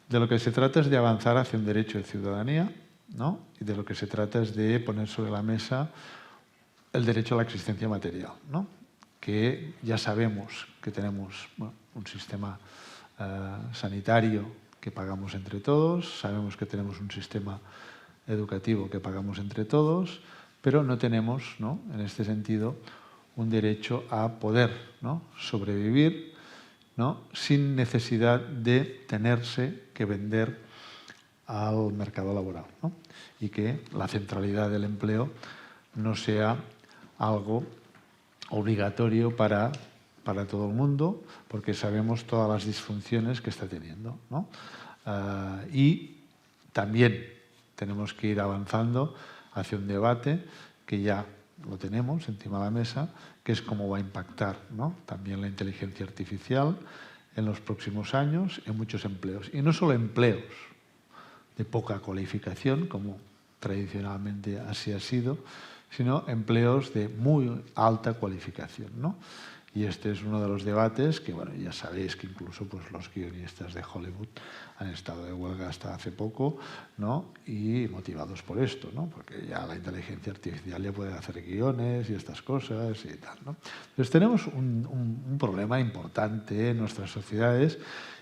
lo que se trata es de avanzar hacia un derecho de ciudadanía, ¿no?, y de lo que se trata es de poner sobre la mesa el derecho a la existencia material, ¿no?, que ya sabemos que tenemos un sistema sanitario que pagamos entre todos, sabemos que tenemos un sistema educativo que pagamos entre todos, pero no tenemos, ¿no?, en este sentido, un derecho a poder, ¿no?, sobrevivir, ¿no?, sin necesidad de tenerse que vender al mercado laboral, ¿no?, y que la centralidad del empleo no sea algo obligatorio para todo el mundo, porque sabemos todas las disfunciones que está teniendo, ¿no? Y también tenemos que ir avanzando hacia un debate que ya lo tenemos encima de la mesa, que es cómo va a impactar, ¿no?, también la inteligencia artificial en los próximos años en muchos empleos. Y no solo empleos de poca cualificación, como tradicionalmente así ha sido, sino empleos de muy alta cualificación, ¿no? Y este es uno de los debates que, ya sabéis que incluso los guionistas de Hollywood han estado de huelga hasta hace poco, ¿no?, y motivados por esto, ¿no?, porque ya la inteligencia artificial ya puede hacer guiones y estas cosas y tal, ¿no? Entonces tenemos un problema importante en nuestras sociedades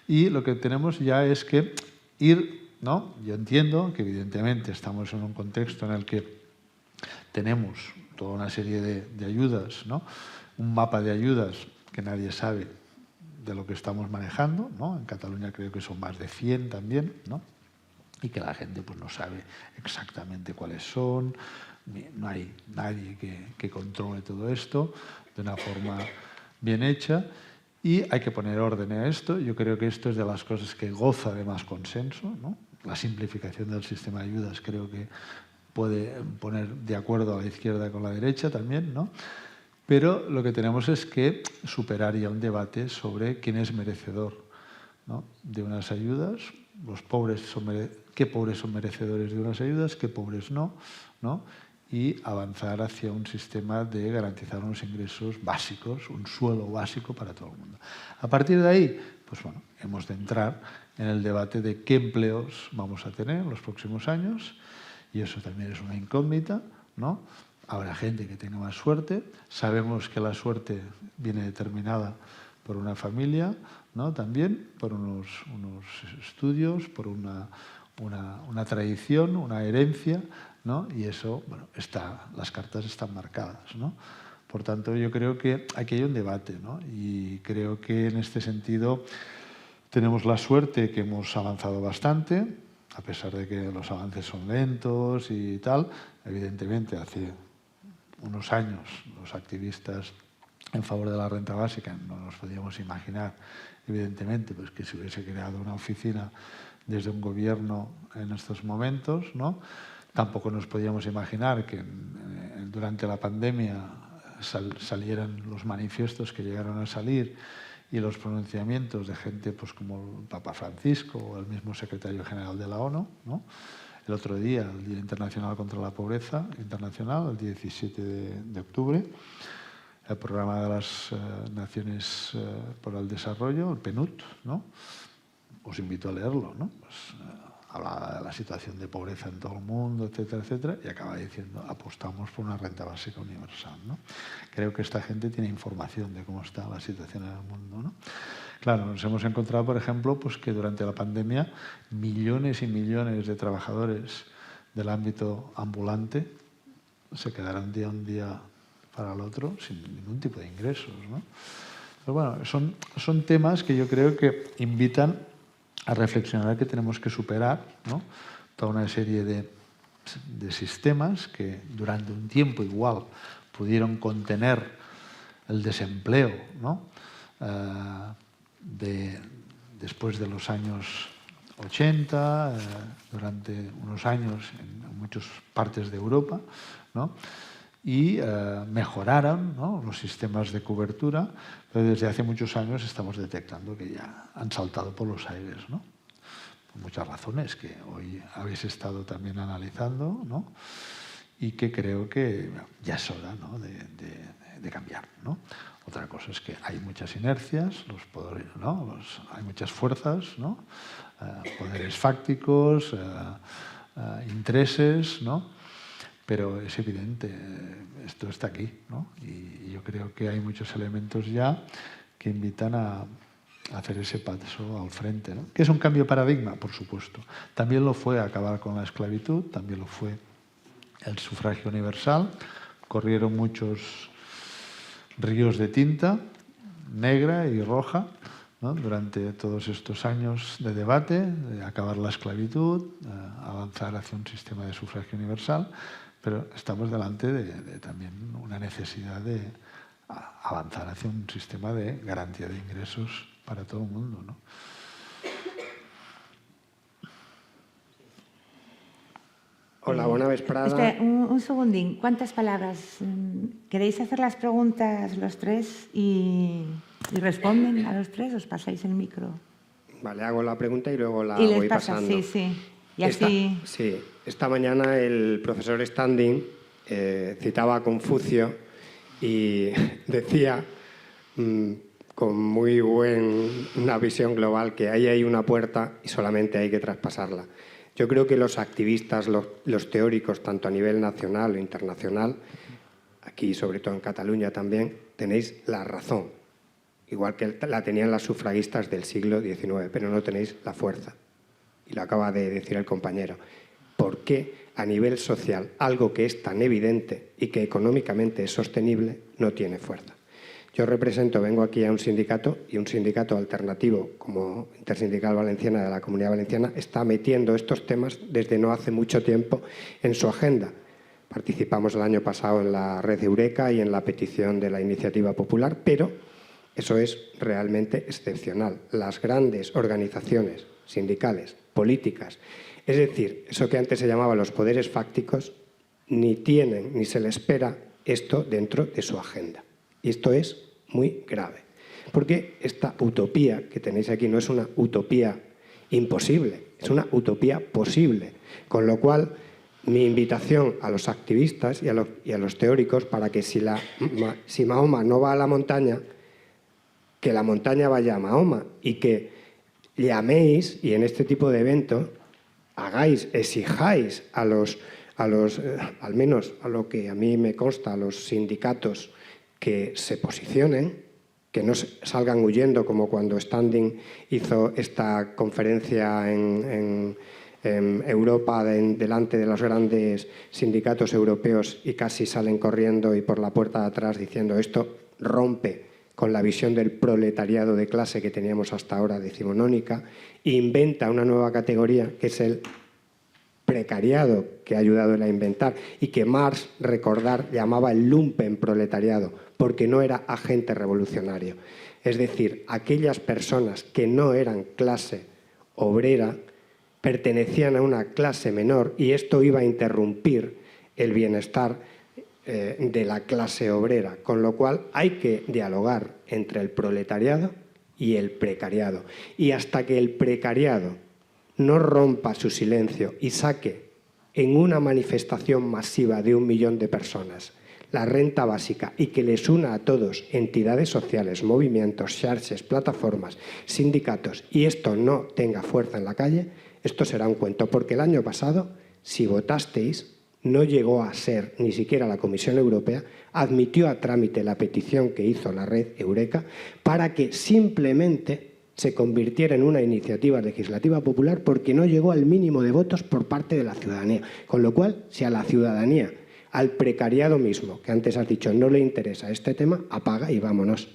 y lo que tenemos ya es que ir, ¿no? Yo entiendo que evidentemente estamos en un contexto en el que tenemos toda una serie de ayudas, ¿no?, un mapa de ayudas que nadie sabe de lo que estamos manejando, ¿no? En Cataluña creo que son más de 100 también, ¿no?, y que la gente no sabe exactamente cuáles son, no hay nadie que controle todo esto de una forma bien hecha y hay que poner orden a esto. Yo creo que esto es de las cosas que goza de más consenso, ¿no? La simplificación del sistema de ayudas creo que puede poner de acuerdo a la izquierda con la derecha también, ¿no? pero lo que tenemos es que superar ya un debate sobre quién es merecedor, ¿no?, de unas ayudas, los pobres qué pobres son merecedores de unas ayudas, qué pobres no, y avanzar hacia un sistema de garantizar unos ingresos básicos, un suelo básico para todo el mundo. A partir de ahí, pues bueno, hemos de entrar en el debate de qué empleos vamos a tener en los próximos años, y eso también es una incógnita, ¿no? Habrá gente que tenga más suerte, sabemos que la suerte viene determinada por una familia, ¿no?, también por unos estudios, por una tradición, una herencia, ¿no?, y eso, bueno, las cartas están marcadas, ¿no? Por tanto, yo creo que aquí hay un debate, ¿no?, y creo que en este sentido tenemos la suerte que hemos avanzado bastante, a pesar de que los avances son lentos y tal. Evidentemente, hace unos años los activistas en favor de la renta básica no nos podíamos imaginar, evidentemente, pues que se hubiese creado una oficina desde un gobierno en estos momentos, ¿no? Tampoco nos podíamos imaginar que durante la pandemia salieran los manifiestos que llegaron a salir y los pronunciamientos de gente pues como el Papa Francisco o el mismo secretario general de la ONU, ¿no? El otro día, el Día Internacional contra la Pobreza Internacional, el 17 de octubre, el Programa de las Naciones por el Desarrollo, el PNUD, ¿no? Os invito a leerlo, ¿no? Pues, habla de la situación de pobreza en todo el mundo, etcétera, etcétera, y acaba diciendo, apostamos por una renta básica universal, ¿no? Creo que esta gente tiene información de cómo está la situación en el mundo, ¿no? Claro, nos hemos encontrado, por ejemplo, pues que durante la pandemia millones y millones de trabajadores del ámbito ambulante se quedaron de un día para el otro sin ningún tipo de ingresos, ¿no? Pero bueno, son temas que yo creo que invitan a reflexionar que tenemos que superar, ¿no?, toda una serie de sistemas que durante un tiempo igual pudieron contener el desempleo, ¿no?, después de los años 80, durante unos años en muchas partes de Europa, ¿no?, y mejoraron, ¿no?, los sistemas de cobertura, pero desde hace muchos años estamos detectando que ya han saltado por los aires, ¿no?, por muchas razones que hoy habéis estado también analizando, ¿no?, y que creo que ya es hora, ¿no?, de cambiar, ¿no? Otra cosa es que hay muchas inercias, los poderes, ¿no?, hay muchas fuerzas, ¿no?, poderes fácticos, intereses, ¿no?, pero es evidente, esto está aquí, ¿no? Y yo creo que hay muchos elementos ya que invitan a hacer ese paso al frente, ¿no? Que es un cambio de paradigma, por supuesto. También lo fue acabar con la esclavitud, también lo fue el sufragio universal. Corrieron muchos ríos de tinta negra y roja, ¿no?, durante todos estos años de debate, de acabar la esclavitud, avanzar hacia un sistema de sufragio universal. Pero estamos delante de también una necesidad de avanzar hacia un sistema de garantía de ingresos para todo el mundo, ¿no? Hola, bona vesprada. Espera, un segundín. ¿Cuántas palabras? ¿Queréis hacer las preguntas los tres y responden a los tres? ¿Os pasáis el micro? Vale, hago la pregunta y luego la Y les voy pasas, pasando. sí. Y así... Esta mañana el profesor Standing citaba a Confucio y decía, con muy buena visión global, que ahí hay una puerta y solamente hay que traspasarla. Yo creo que los activistas, los teóricos, tanto a nivel nacional o internacional, aquí sobre todo en Cataluña también, tenéis la razón, igual que la tenían las sufragistas del siglo XIX, pero no tenéis la fuerza. Y lo acaba de decir el compañero. ¿Por qué a nivel social algo que es tan evidente y que económicamente es sostenible no tiene fuerza? Yo vengo aquí a un sindicato y un sindicato alternativo como Intersindical Valenciana de la Comunidad Valenciana está metiendo estos temas desde no hace mucho tiempo en su agenda. Participamos el año pasado en la red Eureka y en la petición de la iniciativa popular, pero eso es realmente excepcional. Las grandes organizaciones sindicales, políticas, es decir, eso que antes se llamaba los poderes fácticos, ni tienen ni se les espera esto dentro de su agenda. Y esto es muy grave. Porque esta utopía que tenéis aquí no es una utopía imposible, es una utopía posible. Con lo cual, mi invitación a los activistas y a los teóricos para que si Mahoma no va a la montaña, que la montaña vaya a Mahoma y que llaméis, y en este tipo de eventos exijáis al menos a lo que a mí me consta, a los sindicatos que se posicionen, que no salgan huyendo como cuando Standing hizo esta conferencia en Europa delante de los grandes sindicatos europeos y casi salen corriendo y por la puerta de atrás diciendo esto rompe con la visión del proletariado de clase que teníamos hasta ahora decimonónica, e inventa una nueva categoría que es el precariado, que ha ayudado él a inventar y que Marx, recordar, llamaba el lumpen proletariado, porque no era agente revolucionario. Es decir, aquellas personas que no eran clase obrera pertenecían a una clase menor y esto iba a interrumpir el bienestar de la clase obrera, con lo cual hay que dialogar entre el proletariado y el precariado. Y hasta que el precariado no rompa su silencio y saque en una manifestación masiva de 1 millón de personas la renta básica y que les una a todos entidades sociales, movimientos, xarxes, plataformas, sindicatos, y esto no tenga fuerza en la calle, esto será un cuento, porque el año pasado, si votasteis, no llegó a ser, ni siquiera la Comisión Europea, admitió a trámite la petición que hizo la red Eureka para que simplemente se convirtiera en una iniciativa legislativa popular porque no llegó al mínimo de votos por parte de la ciudadanía. Con lo cual, si a la ciudadanía, al precariado mismo, que antes has dicho no le interesa este tema, apaga y vámonos.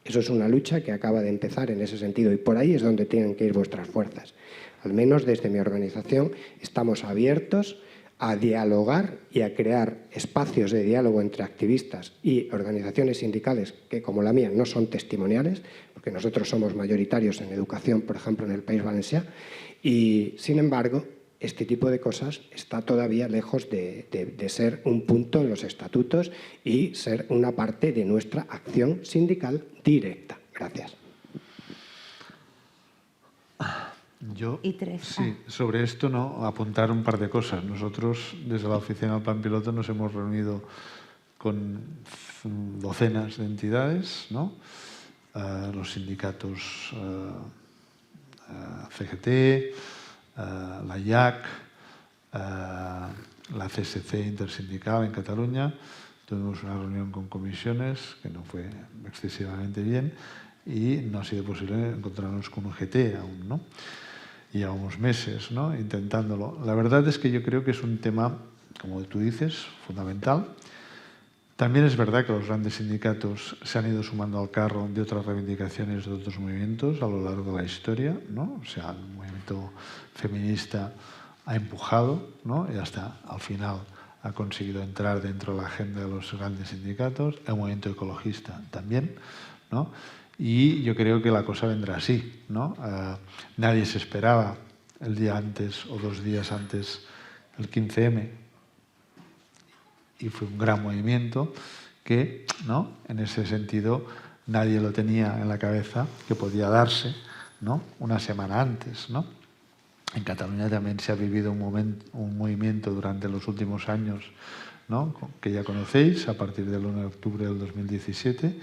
Eso es una lucha que acaba de empezar en ese sentido y por ahí es donde tienen que ir vuestras fuerzas. Al menos desde mi organización estamos abiertos a dialogar y a crear espacios de diálogo entre activistas y organizaciones sindicales que, como la mía, no son testimoniales, porque nosotros somos mayoritarios en educación, por ejemplo, en el País Valencià, y, sin embargo, este tipo de cosas está todavía lejos de ser un punto en los estatutos y ser una parte de nuestra acción sindical directa. Gracias. Yo, Y tres. sí, sobre esto no apuntar un par de cosas. Nosotros desde la oficina del Plan Piloto nos hemos reunido con docenas de entidades, ¿no? Los sindicatos CGT, la IAC, la CSC intersindical en Cataluña. Tuvimos una reunión con comisiones que no fue excesivamente bien y no ha sido posible encontrarnos con UGT aún, ¿no? Llevamos meses, ¿no?, intentándolo. La verdad es que yo creo que es un tema, como tú dices, fundamental. También es verdad que los grandes sindicatos se han ido sumando al carro de otras reivindicaciones de otros movimientos a lo largo de la historia, ¿no? O sea, el movimiento feminista ha empujado, ¿no?, y hasta al final ha conseguido entrar dentro de la agenda de los grandes sindicatos. El movimiento ecologista también, ¿no? Y yo creo que la cosa vendrá así, ¿no? Nadie se esperaba el día antes o 2 días antes el 15M y fue un gran movimiento que, ¿no?, en ese sentido nadie lo tenía en la cabeza que podía darse, ¿no?, una semana antes, ¿no? En Cataluña también se ha vivido un movimiento durante los últimos años, ¿no?, que ya conocéis, a partir del 1 de octubre del 2017,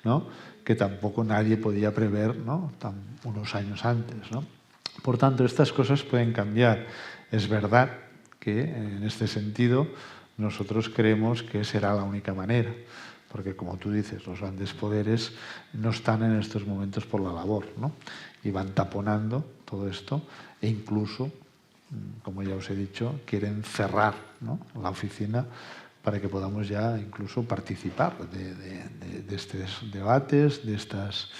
¿no?, que tampoco nadie podía prever, ¿no?, unos años antes, ¿no? Por tanto, estas cosas pueden cambiar. Es verdad que en este sentido nosotros creemos que será la única manera, porque como tú dices, los grandes poderes no están en estos momentos por la labor, ¿no?, y van taponando todo esto e incluso, como ya os he dicho, quieren cerrar, ¿no?, la oficina para que podamos ya incluso participar de estos debates, de estas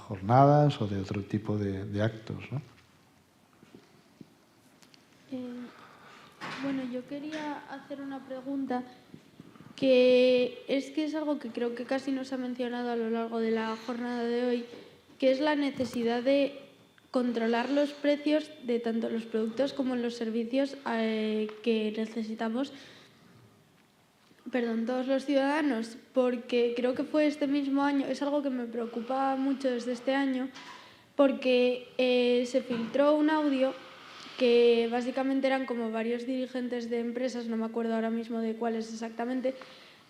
jornadas o de otro tipo de actos, ¿no? Bueno, yo quería hacer una pregunta que es algo que creo que casi no se ha mencionado a lo largo de la jornada de hoy, que es la necesidad de controlar los precios de tanto los productos como los servicios que necesitamos todos los ciudadanos, porque creo que fue este mismo año, es algo que me preocupa mucho desde este año, porque se filtró un audio que básicamente eran como varios dirigentes de empresas, no me acuerdo ahora mismo de cuáles exactamente,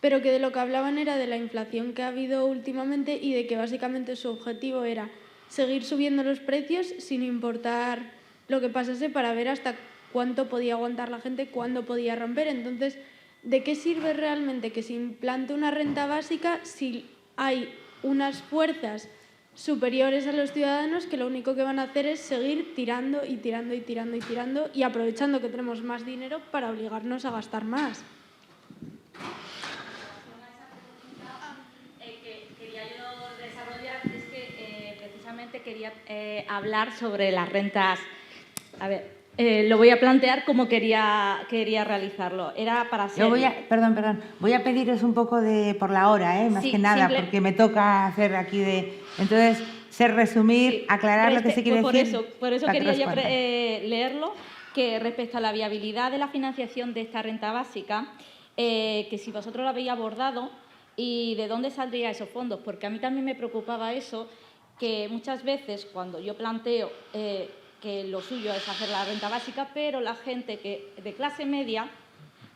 pero que de lo que hablaban era de la inflación que ha habido últimamente y de que básicamente su objetivo era seguir subiendo los precios sin importar lo que pasase para ver hasta cuánto podía aguantar la gente, cuándo podía romper. Entonces, ¿de qué sirve realmente que se implante una renta básica si hay unas fuerzas superiores a los ciudadanos que lo único que van a hacer es seguir tirando y tirando y tirando y tirando y aprovechando que tenemos más dinero para obligarnos a gastar más? Quería yo desarrollar, es que precisamente quería hablar sobre las rentas. A ver, lo voy a plantear como quería realizarlo. Era para ser... Perdón. Voy a pediros un poco por la hora, más Sí, que nada, porque me toca hacer aquí de... Entonces, resumir, Sí, aclarar lo que se quiere decir. Por eso para que quería yo responda. leerlo, que respecto a la viabilidad de la financiación de esta renta básica, que si vosotros lo habéis abordado y de dónde saldrían esos fondos, porque a mí también me preocupaba eso, que muchas veces cuando yo planteo que lo suyo es hacer la renta básica, pero la gente que de clase media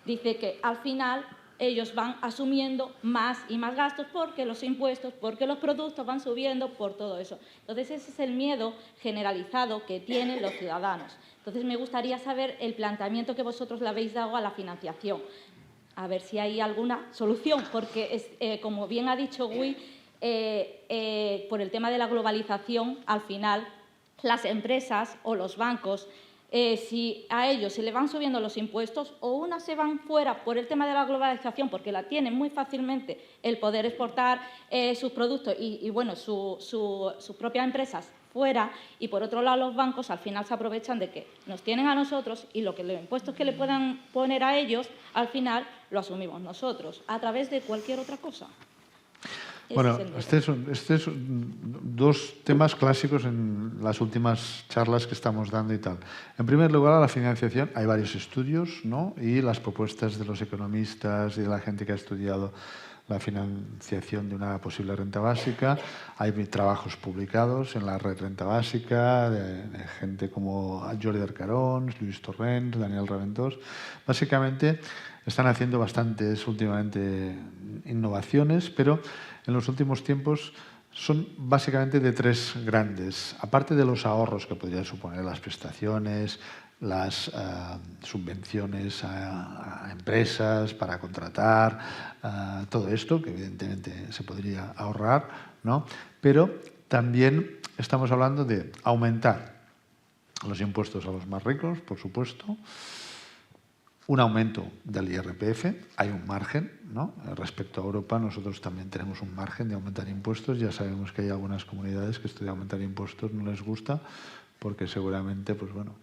dice que al final ellos van asumiendo más y más gastos porque los impuestos, porque los productos van subiendo, por todo eso. Entonces, ese es el miedo generalizado que tienen los ciudadanos. Entonces, me gustaría saber el planteamiento que vosotros le habéis dado a la financiación. A ver si hay alguna solución, porque, como bien ha dicho Gui, por el tema de la globalización, al final, las empresas o los bancos, si a ellos se le van subiendo los impuestos, o unas se van fuera por el tema de la globalización, porque la tienen muy fácilmente el poder exportar sus productos y bueno, sus propias empresas fuera, y por otro lado los bancos al final se aprovechan de que nos tienen a nosotros y los impuestos que le puedan poner a ellos, al final lo asumimos nosotros, a través de cualquier otra cosa. Bueno, estos son dos temas clásicos en las últimas charlas que estamos dando y tal. En primer lugar, a la financiación hay varios estudios, ¿no? Y las propuestas de los economistas y de la gente que ha estudiado la financiación de una posible renta básica. Hay trabajos publicados en la red Renta Básica de gente como Jordi Arcarons, Luis Torrents, Daniel Raventós. Básicamente están haciendo bastantes últimamente innovaciones, pero en los últimos tiempos son básicamente de tres grandes. Aparte de los ahorros que podrían suponer las prestaciones, las subvenciones a empresas para contratar, todo esto, que evidentemente se podría ahorrar, ¿no? Pero también estamos hablando de aumentar los impuestos a los más ricos, por supuesto, un aumento del IRPF, hay un margen, ¿no? Respecto a Europa, nosotros también tenemos un margen de aumentar impuestos. Ya sabemos que hay algunas comunidades que esto de aumentar impuestos no les gusta, porque seguramente pues bueno,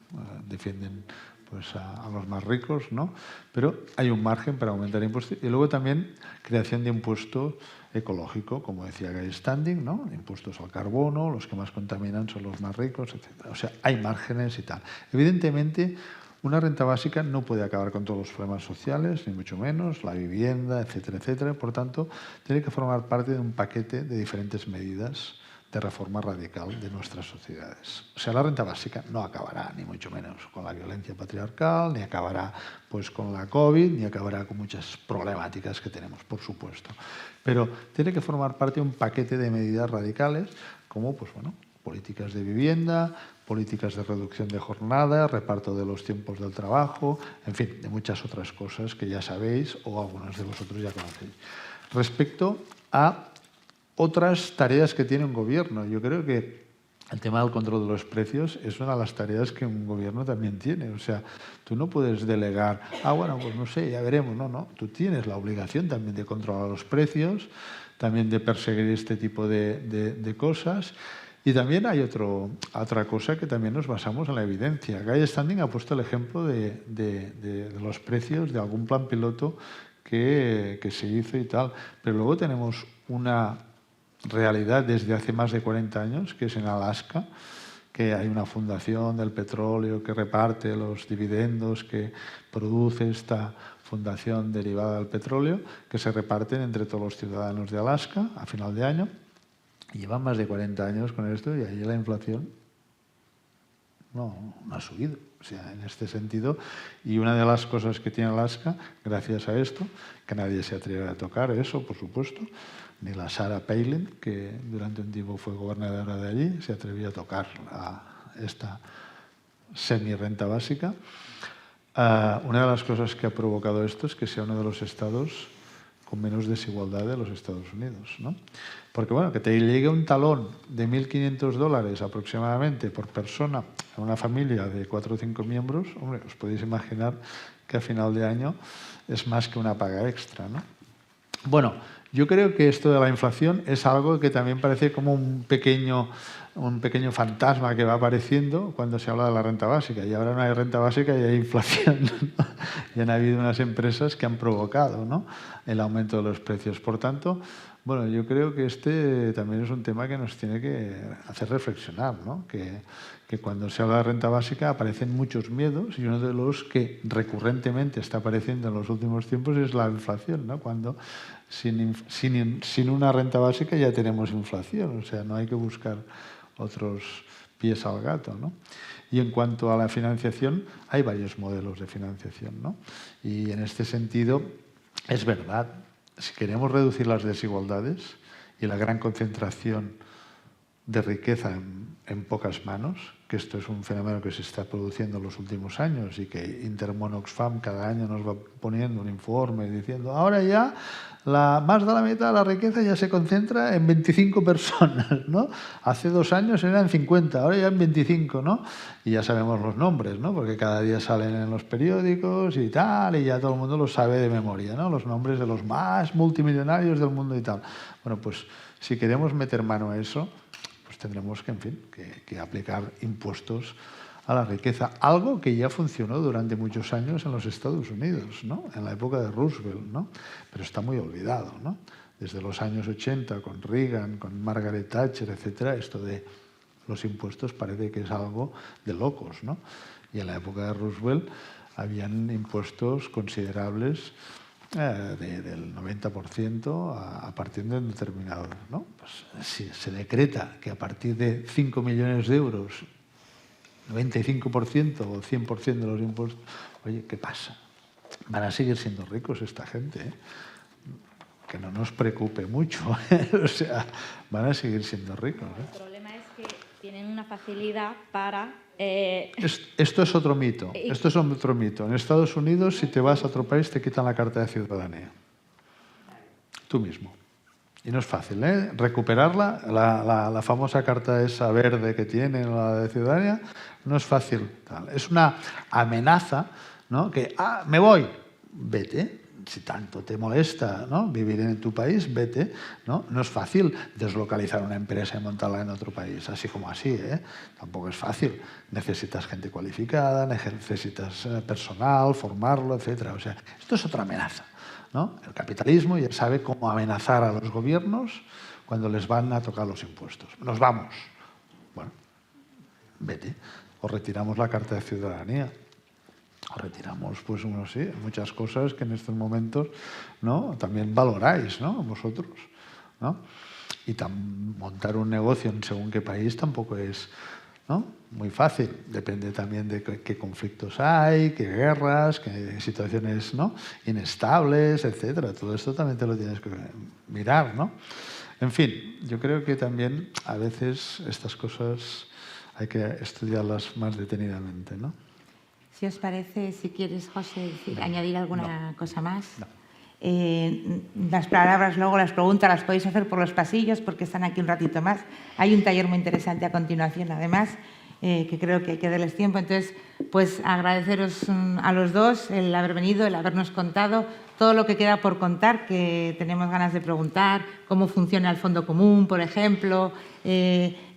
defienden pues a los más ricos, ¿no? Pero hay un margen para aumentar impuestos. Y luego también creación de impuesto ecológico, como decía Guy Standing, ¿no? Impuestos al carbono, los que más contaminan son los más ricos, etc. O sea, hay márgenes y tal. Evidentemente, una renta básica no puede acabar con todos los problemas sociales, ni mucho menos, la vivienda, etcétera, etcétera. Por tanto, tiene que formar parte de un paquete de diferentes medidas de reforma radical de nuestras sociedades. O sea, la renta básica no acabará, ni mucho menos, con la violencia patriarcal, ni acabará pues, con la COVID, ni acabará con muchas problemáticas que tenemos, por supuesto. Pero tiene que formar parte de un paquete de medidas radicales, como pues, bueno, políticas de vivienda, políticas de reducción de jornada, reparto de los tiempos del trabajo, en fin, de muchas otras cosas que ya sabéis o algunos de vosotros ya conocéis. Respecto a otras tareas que tiene un gobierno, yo creo que el tema del control de los precios es una de las tareas que un gobierno también tiene. O sea, tú no puedes delegar, bueno, pues no sé, ya veremos. No. Tú tienes la obligación también de controlar los precios, también de perseguir este tipo de cosas. Y también hay otra cosa que también nos basamos en la evidencia. Guy Standing ha puesto el ejemplo de los precios de algún plan piloto que se hizo y tal. Pero luego tenemos una realidad desde hace más de 40 años, que es en Alaska, que hay una fundación del petróleo que reparte los dividendos que produce esta fundación derivada del petróleo, que se reparten entre todos los ciudadanos de Alaska a final de año. Y llevan más de 40 años con esto y ahí la inflación no ha subido. O sea, en este sentido, y una de las cosas que tiene Alaska, gracias a esto, que nadie se atreve a tocar eso, por supuesto, ni la Sarah Palin, que durante un tiempo fue gobernadora de allí, se atrevió a tocar esta semi-renta básica. Una de las cosas que ha provocado esto es que sea uno de los estados con menos desigualdad de los Estados Unidos, ¿no? Porque, bueno, que te llegue un talón de $1.500 aproximadamente por persona a una familia de 4 o 5 miembros, hombre, os podéis imaginar que a final de año es más que una paga extra, ¿no? Bueno, yo creo que esto de la inflación es algo que también parece como un pequeño fantasma que va apareciendo cuando se habla de la renta básica. Y ahora no hay renta básica y hay inflación, ¿no? Y han habido unas empresas que han provocado, ¿no?, el aumento de los precios. Por tanto, bueno, yo creo que este también es un tema que nos tiene que hacer reflexionar, ¿no? Que cuando se habla de renta básica aparecen muchos miedos, y uno de los que recurrentemente está apareciendo en los últimos tiempos es la inflación, ¿no? Cuando sin una renta básica ya tenemos inflación, o sea, no hay que buscar otros pies al gato, ¿no? Y en cuanto a la financiación, hay varios modelos de financiación, ¿no? Y en este sentido, es verdad, si queremos reducir las desigualdades y la gran concentración de riqueza en pocas manos, que esto es un fenómeno que se está produciendo en los últimos años y que Intermon Oxfam cada año nos va poniendo un informe diciendo ahora ya más de la mitad de la riqueza ya se concentra en 25 personas, ¿no? Hace 2 años eran 50, ahora ya en 25, ¿no? Y ya sabemos los nombres, ¿no? Porque cada día salen en los periódicos y tal, y ya todo el mundo los sabe de memoria, ¿no? Los nombres de los más multimillonarios del mundo y tal. Bueno, pues si queremos meter mano a eso, pues tendremos que, en fin, que aplicar impuestos a la riqueza, algo que ya funcionó durante muchos años en los Estados Unidos, ¿no? En la época de Roosevelt, ¿no? Pero está muy olvidado, ¿no? Desde los años 80, con Reagan, con Margaret Thatcher, etcétera, esto de los impuestos parece que es algo de locos, ¿no? Y en la época de Roosevelt habían impuestos considerables del 90% a partir de un determinado, ¿no? Pues si se decreta que a partir de 5 millones de euros 95% o 100% de los impuestos, oye, ¿qué pasa? Van a seguir siendo ricos esta gente, ¿eh? Que no nos preocupe mucho, ¿eh? O sea, van a seguir siendo ricos, ¿eh? El problema es que tienen una facilidad para... Esto es otro mito. Esto es otro mito. En Estados Unidos, si te vas a otro país, te quitan la carta de ciudadanía. Tú mismo. Y no es fácil, ¿eh? Recuperarla, la famosa carta esa verde que tienen, la de ciudadanía, no es fácil. Es una amenaza, ¿no? Que, me voy, vete. Si tanto te molesta, ¿no?, vivir en tu país, vete, ¿no? No es fácil deslocalizar una empresa y montarla en otro país, así como así, ¿eh? Tampoco es fácil. Necesitas gente cualificada, necesitas personal, formarlo, etc. O sea, esto es otra amenaza, ¿no? El capitalismo ya sabe cómo amenazar a los gobiernos cuando les van a tocar los impuestos. Nos vamos. Bueno, vete. O retiramos la carta de ciudadanía. O retiramos, pues, no sé, muchas cosas que en estos momentos, ¿no?, también valoráis, ¿no?, vosotros, ¿no? Y montar un negocio en según qué país tampoco es, ¿no?, muy fácil. Depende también de qué conflictos hay, qué guerras, qué situaciones, ¿no?, inestables, etcétera. Todo esto también te lo tienes que mirar, ¿no? En fin, yo creo que también a veces estas cosas hay que estudiarlas más detenidamente, ¿no? Si os parece, si quieres, José, añadir alguna cosa más. No. Las palabras, luego las preguntas las podéis hacer por los pasillos porque están aquí un ratito más. Hay un taller muy interesante a continuación, además, que creo que hay que darles tiempo. Entonces, pues agradeceros a los dos el haber venido, el habernos contado todo lo que queda por contar, que tenemos ganas de preguntar, cómo funciona el Fondo Común, por ejemplo,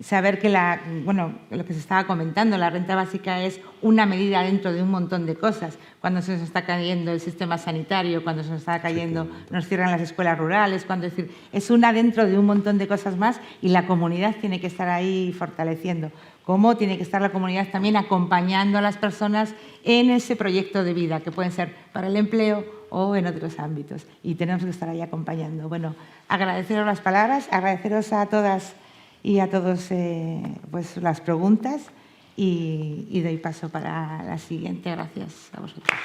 saber que lo que se estaba comentando, la renta básica es una medida dentro de un montón de cosas. Cuando se nos está cayendo el sistema sanitario, cuando se nos está cayendo, nos cierran las escuelas rurales, es decir, es una dentro de un montón de cosas más y la comunidad tiene que estar ahí fortaleciendo. Cómo tiene que estar la comunidad también acompañando a las personas en ese proyecto de vida, que pueden ser para el empleo o en otros ámbitos. Y tenemos que estar ahí acompañando. Bueno, agradeceros las palabras, agradeceros a todas y a todos pues, las preguntas y doy paso para la siguiente. Gracias a vosotros.